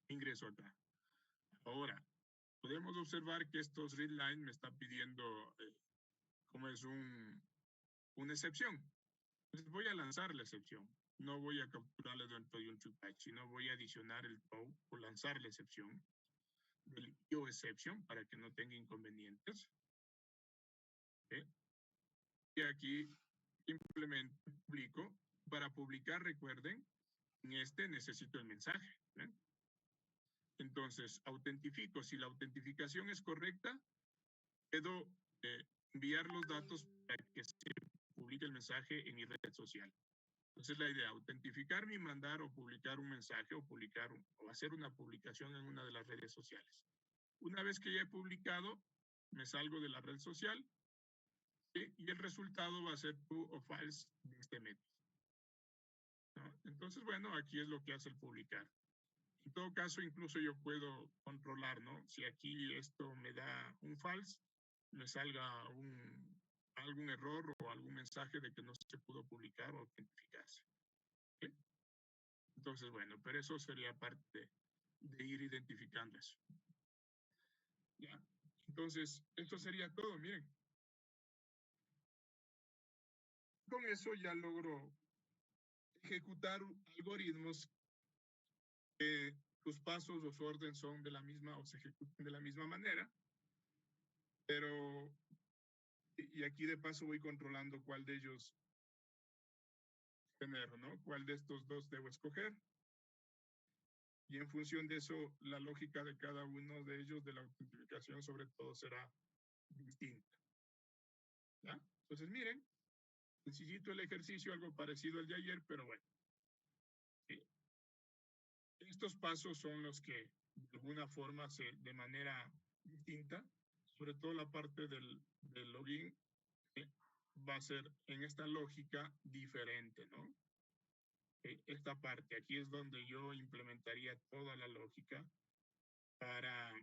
Ingreso acá. Ahora, podemos observar que estos readline me está pidiendo como es una excepción. Entonces voy a lanzar la excepción. No voy a capturarla dentro de un TrueType, sino voy a adicionar el throw o lanzar la excepción del IOException para que no tenga inconvenientes. ¿Okay? Y aquí simplemente publico. Para publicar, recuerden, en este necesito el mensaje. ¿Eh? Entonces, autentifico. Si la autentificación es correcta, puedo enviar los datos para que se publique el mensaje en mi red social. Entonces, la idea, autentificarme y mandar o publicar un mensaje o o hacer una publicación en una de las redes sociales. Una vez que ya he publicado, me salgo de la red social, ¿sí? Y el resultado va a ser true o false de este método, ¿no? Entonces, bueno, aquí es lo que hace el publicar. En todo caso, incluso yo puedo controlar, ¿no? Si aquí esto me da un false, me salga algún error o algún mensaje de que no se pudo publicar o autentificarse. ¿Sí? Entonces, bueno, pero eso sería parte de ir identificando eso. ¿Ya? Entonces, esto sería todo, miren. Con eso ya logro ejecutar algoritmos que sus pasos o su orden son de la misma o se ejecutan de la misma manera, pero, y aquí de paso voy controlando cuál de ellos tener, ¿no? ¿Cuál de estos dos debo escoger? Y en función de eso, la lógica de cada uno de ellos de la autentificación sobre todo será distinta. ¿Ya? Entonces, miren, sencillito el ejercicio, algo parecido al de ayer, pero bueno. ¿Sí? Estos pasos son los que de alguna forma de manera distinta, sobre todo la parte del login, va a ser en esta lógica diferente, ¿no? Esta parte, aquí es donde yo implementaría toda la lógica para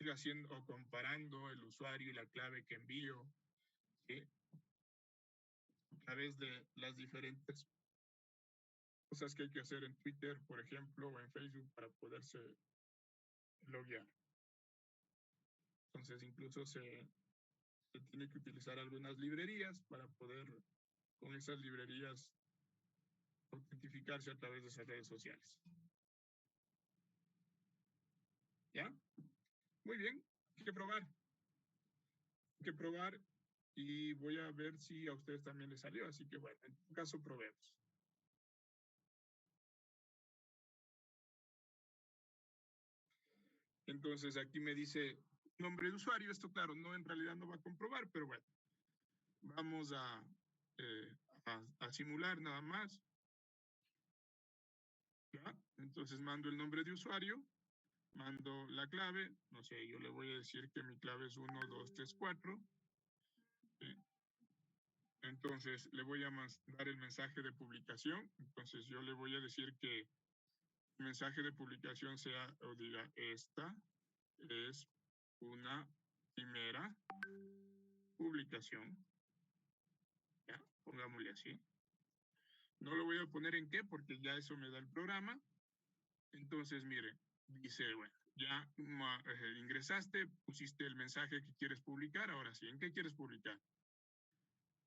ir haciendo o comparando el usuario y la clave que envío, ¿sí? A través de las diferentes cosas que hay que hacer en Twitter, por ejemplo, o en Facebook para poderse loguear. Entonces, incluso se tiene que utilizar algunas librerías para poder, con esas librerías, autentificarse a través de esas redes sociales. ¿Ya? Muy bien, hay que probar. Hay que probar y voy a ver si a ustedes también les salió. Así que bueno, en tu caso probemos. Entonces aquí me dice nombre de usuario. Esto claro, no en realidad no va a comprobar, pero bueno. Vamos a simular nada más. ¿Ya? Entonces mando el nombre de usuario, mando la clave, no sé, yo le voy a decir que mi clave es 1, 2, 3, 4. ¿Sí? Entonces le voy a mandar el mensaje de publicación. Entonces yo le voy a decir que el mensaje de publicación sea o diga, esta es una primera publicación. ¿Ya? Pongámosle así. No lo voy a poner en qué porque ya eso me da el programa. Entonces, mire, dice, bueno, ya ingresaste, pusiste el mensaje que quieres publicar, ahora sí, ¿en qué quieres publicar?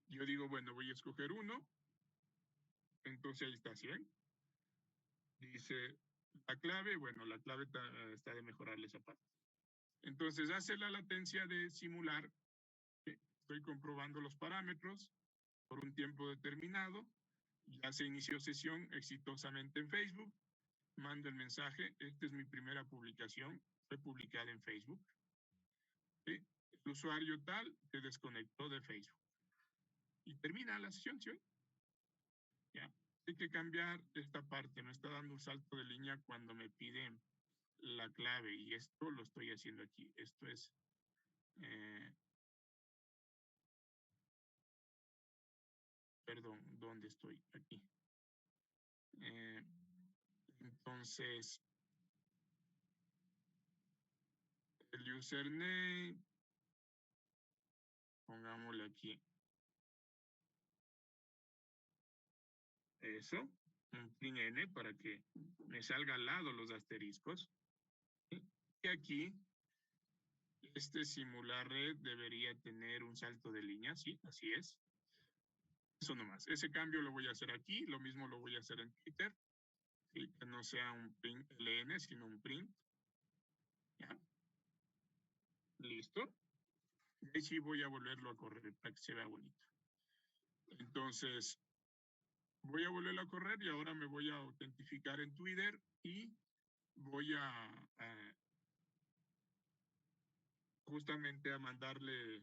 Yo digo, bueno, voy a escoger uno, entonces ahí está 100. Dice la clave, bueno, la clave está de mejorarle esa parte. Entonces hace la latencia de simular, estoy comprobando los parámetros por un tiempo determinado, ya se inició sesión exitosamente en Facebook, mando el mensaje, esta es mi primera publicación, fue publicada en Facebook. ¿Sí? El usuario tal se desconectó de Facebook. Y termina la sesión, ¿sí? Ya. Hay que cambiar esta parte, me está dando un salto de línea cuando me piden la clave y esto lo estoy haciendo aquí. Esto es... perdón, ¿dónde estoy? Aquí. Entonces, el username, pongámosle aquí. Eso, un clean N para que me salga al lado los asteriscos. Y aquí Este simular red debería tener un salto de línea, sí, así es. Eso nomás. Ese cambio lo voy a hacer aquí, lo mismo lo voy a hacer en Twitter, ¿sí? Que no sea un print LN, sino un print. ¿Ya? Listo. Y ahí sí voy a volverlo a correr para que se vea bonito. Entonces, voy a volverlo a correr y ahora me voy a autentificar en Twitter y voy a justamente a mandarle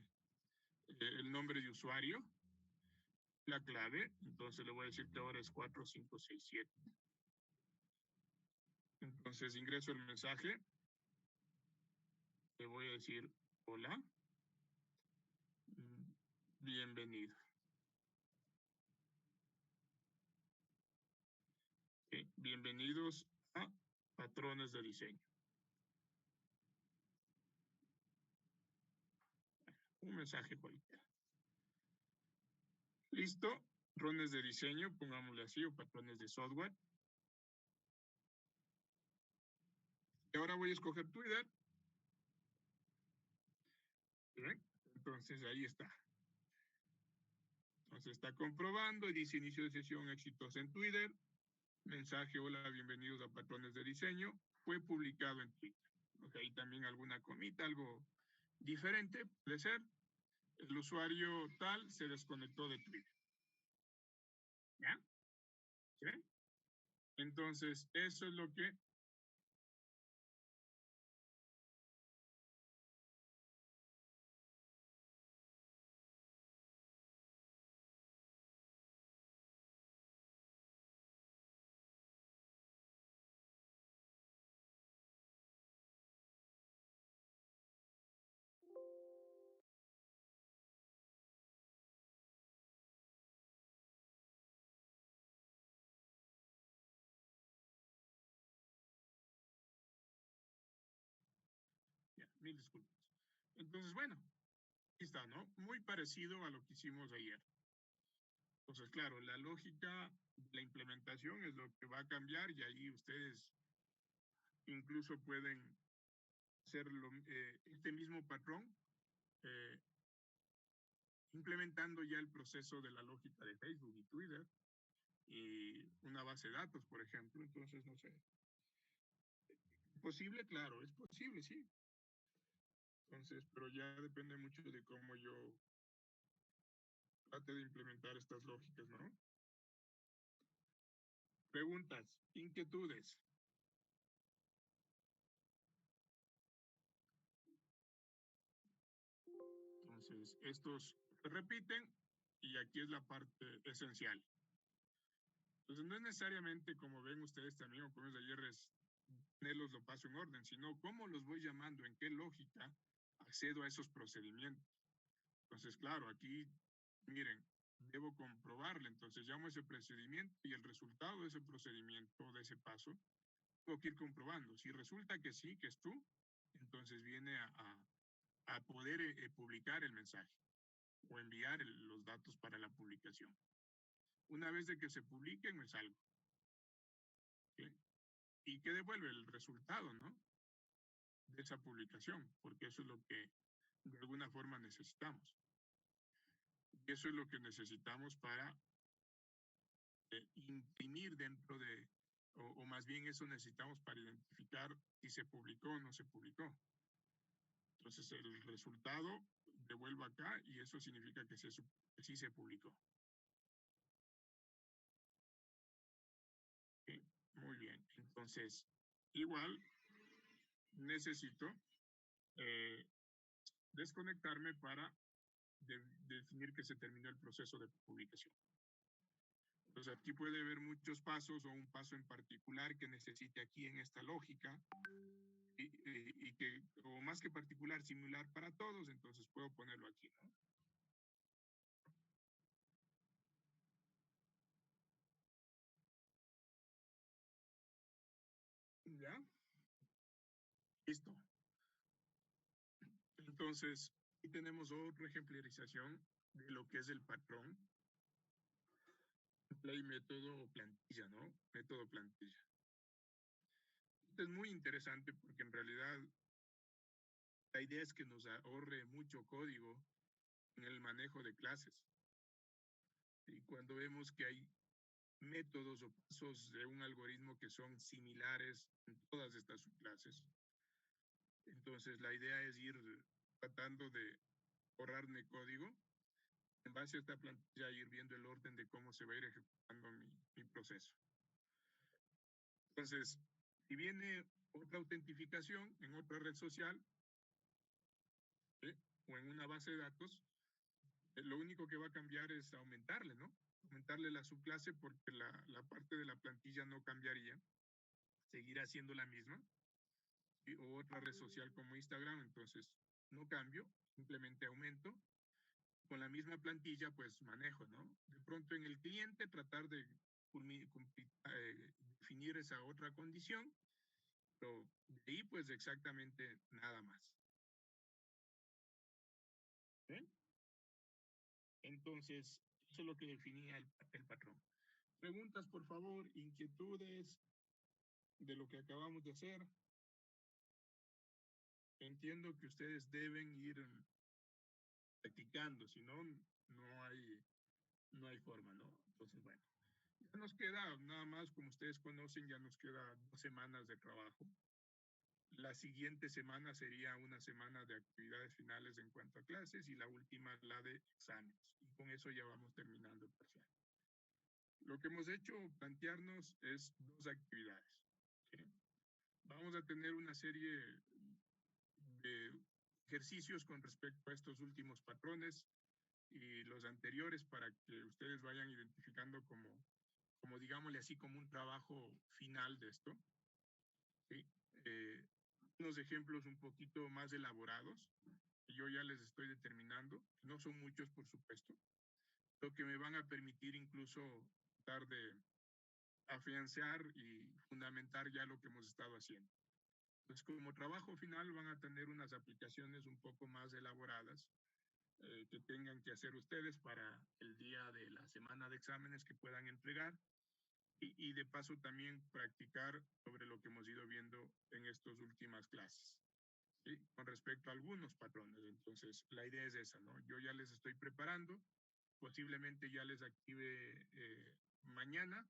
el nombre de usuario, la clave. Entonces le voy a decir que ahora es 4567. Entonces ingreso el mensaje, le voy a decir hola, bienvenido. Okay. Bienvenidos a Patrones de Diseño. Un mensaje cualquiera. Listo, patrones de diseño, pongámosle así, o patrones de software. Y ahora voy a escoger Twitter. ¿Bien? Entonces ahí está. Entonces está comprobando y dice inicio de sesión exitosa en Twitter. Mensaje, hola, bienvenidos a Patrones de Diseño. Fue publicado en Twitter. Okay, ahí también alguna comita, algo diferente, puede ser. El usuario tal se desconectó de Twitter. ¿Ya? ¿Sí? Entonces, eso es lo que... Ya, mil disculpas. Entonces, bueno, aquí está, ¿no? Muy parecido a lo que hicimos ayer. Entonces, claro, la lógica de la implementación es lo que va a cambiar y ahí ustedes incluso pueden hacer este mismo patrón eh, implementando ya el proceso de la lógica de Facebook y Twitter y una base de datos, por ejemplo. Entonces, no sé. ¿Posible? Claro, es posible, sí. Entonces, pero ya depende mucho de cómo yo trate de implementar estas lógicas, ¿no? Preguntas, inquietudes. Entonces, estos se repiten y aquí es la parte esencial. Entonces, no es necesariamente como ven ustedes también o como es de ayer es tenerlos lo paso en orden, sino cómo los voy llamando, en qué lógica accedo a esos procedimientos. Entonces, claro, aquí, miren, debo comprobarle, entonces llamo ese procedimiento y el resultado de ese procedimiento, de ese paso, tengo que ir comprobando. Si resulta que sí, que es tú, entonces viene a poder publicar el mensaje o enviar los datos para la publicación. Una vez de que se publiquen, me salgo. ¿Sí? ¿Y qué devuelve? El resultado, ¿no? De esa publicación, porque eso es lo que de alguna forma necesitamos. Y eso es lo que necesitamos para imprimir dentro de, o más bien eso necesitamos para identificar si se publicó o no se publicó. Entonces el resultado devuelvo acá y eso significa que sí se publicó. ¿Sí? Muy bien. Entonces, igual necesito eh, desconectarme para definir que se terminó el proceso de publicación. Entonces aquí puede haber muchos pasos o un paso en particular que necesite aquí en esta lógica y que, o más que particular, similar para todos, entonces puedo ponerlo aquí, ¿no? ¿Ya? Listo. Entonces, aquí tenemos otra ejemplarización de lo que es el patrón. Play método plantilla, ¿no? Método plantilla. Esto es muy interesante porque en realidad La idea es que nos ahorre mucho código en el manejo de clases. Y cuando vemos que hay métodos o pasos de un algoritmo que son similares en todas estas subclases, entonces la idea es ir tratando de ahorrarme código en base a esta plantilla, ir viendo el orden de cómo se va a ir ejecutando mi proceso. Entonces, si viene otra autentificación en otra red social, ¿sí?, o en una base de datos, lo único que va a cambiar es aumentarle, ¿no? Aumentarle la subclase, porque la parte de la plantilla no cambiaría, seguirá siendo la misma, ¿sí?, o otra red social como Instagram, entonces no cambio, simplemente aumento. Con la misma plantilla, pues manejo, ¿no? De pronto en el cliente tratar de definir esa otra condición, pero de ahí pues exactamente nada más. ¿Sí? Entonces, eso es lo que definía el patrón. Preguntas, por favor, inquietudes de lo que acabamos de hacer. Entiendo que ustedes deben ir practicando, si no, no hay forma, ¿no? Entonces, bueno, ya nos queda, nada más, como ustedes conocen, ya nos queda 2 semanas de trabajo. La siguiente semana sería una semana de actividades finales en cuanto a clases y la última la de exámenes. Y con eso ya vamos terminando el parcial. Lo que hemos hecho, plantearnos, es 2 actividades. ¿Sí? Vamos a tener una serie de ejercicios con respecto a estos últimos patrones y los anteriores, para que ustedes vayan identificando como digámosle así, como un trabajo final de esto. ¿Sí? Unos ejemplos un poquito más elaborados, que yo ya les estoy determinando, no son muchos por supuesto, lo que me van a permitir incluso tratar de afianzar y fundamentar ya lo que hemos estado haciendo. Entonces, como trabajo final van a tener unas aplicaciones un poco más elaboradas que tengan que hacer ustedes para el día de la semana de exámenes que puedan entregar, y de paso también practicar sobre lo que hemos ido viendo en estas últimas clases, ¿sí?, con respecto a algunos patrones. Entonces, la idea es esa, ¿no? Yo ya les estoy preparando, posiblemente ya les active mañana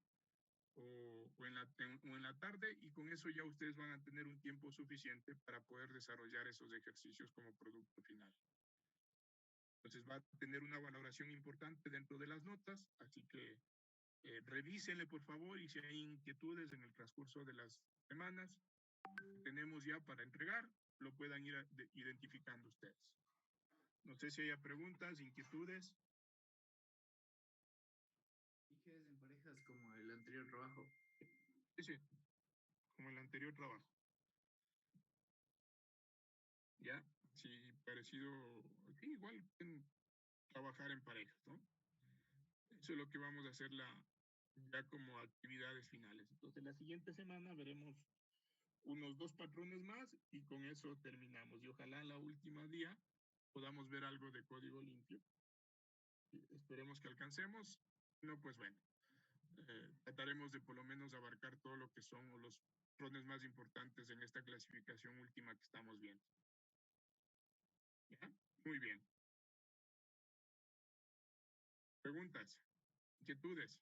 o en la tarde, y con eso ya ustedes van a tener un tiempo suficiente para poder desarrollar esos ejercicios como producto final. Entonces va a tener una valoración importante dentro de las notas, así que revísenle por favor, y si hay inquietudes en el transcurso de las semanas que tenemos ya para entregar, lo puedan ir identificando ustedes. No sé si haya preguntas, inquietudes. ¿Dije en parejas como el anterior trabajo? Sí, como el anterior trabajo. Ya, sí, parecido, sí, igual pueden trabajar en parejas, ¿no? Eso es lo que vamos a hacer ya como actividades finales. Entonces, la siguiente semana veremos unos 2 patrones más y con eso terminamos. Y ojalá la última día podamos ver algo de código limpio. Esperemos que alcancemos. No, pues bueno, trataremos de por lo menos abarcar todo lo que son los patrones más importantes en esta clasificación última que estamos viendo. ¿Ya? Muy bien. ¿Preguntas? ¿Inquietudes?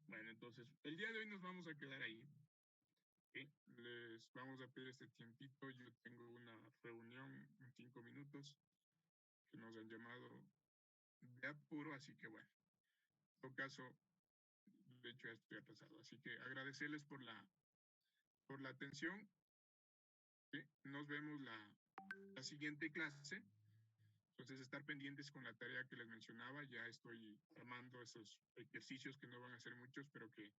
Bueno, entonces, el día de hoy nos vamos a quedar ahí. ¿Sí? Les vamos a pedir este tiempito. Yo tengo una reunión en 5 minutos que nos han llamado de apuro, así que bueno, en todo caso, de hecho ya estoy atrasado. Así que agradecerles por la atención. ¿Sí? Nos vemos la siguiente clase. Entonces, estar pendientes con la tarea que les mencionaba. Ya estoy armando esos ejercicios que no van a ser muchos, pero que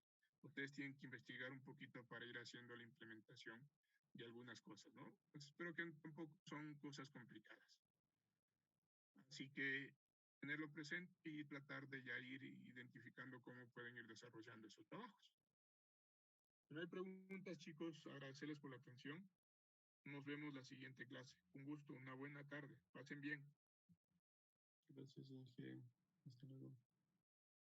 ustedes tienen que investigar un poquito para ir haciendo la implementación de algunas cosas, ¿no? Pues espero que tampoco son cosas complicadas. Así que tenerlo presente y tratar de ya ir identificando cómo pueden ir desarrollando esos trabajos. Si no hay preguntas, chicos, agradecerles por la atención. Nos vemos la siguiente clase. Un gusto, una buena tarde. Pasen bien. Gracias, Ángel. Hasta luego.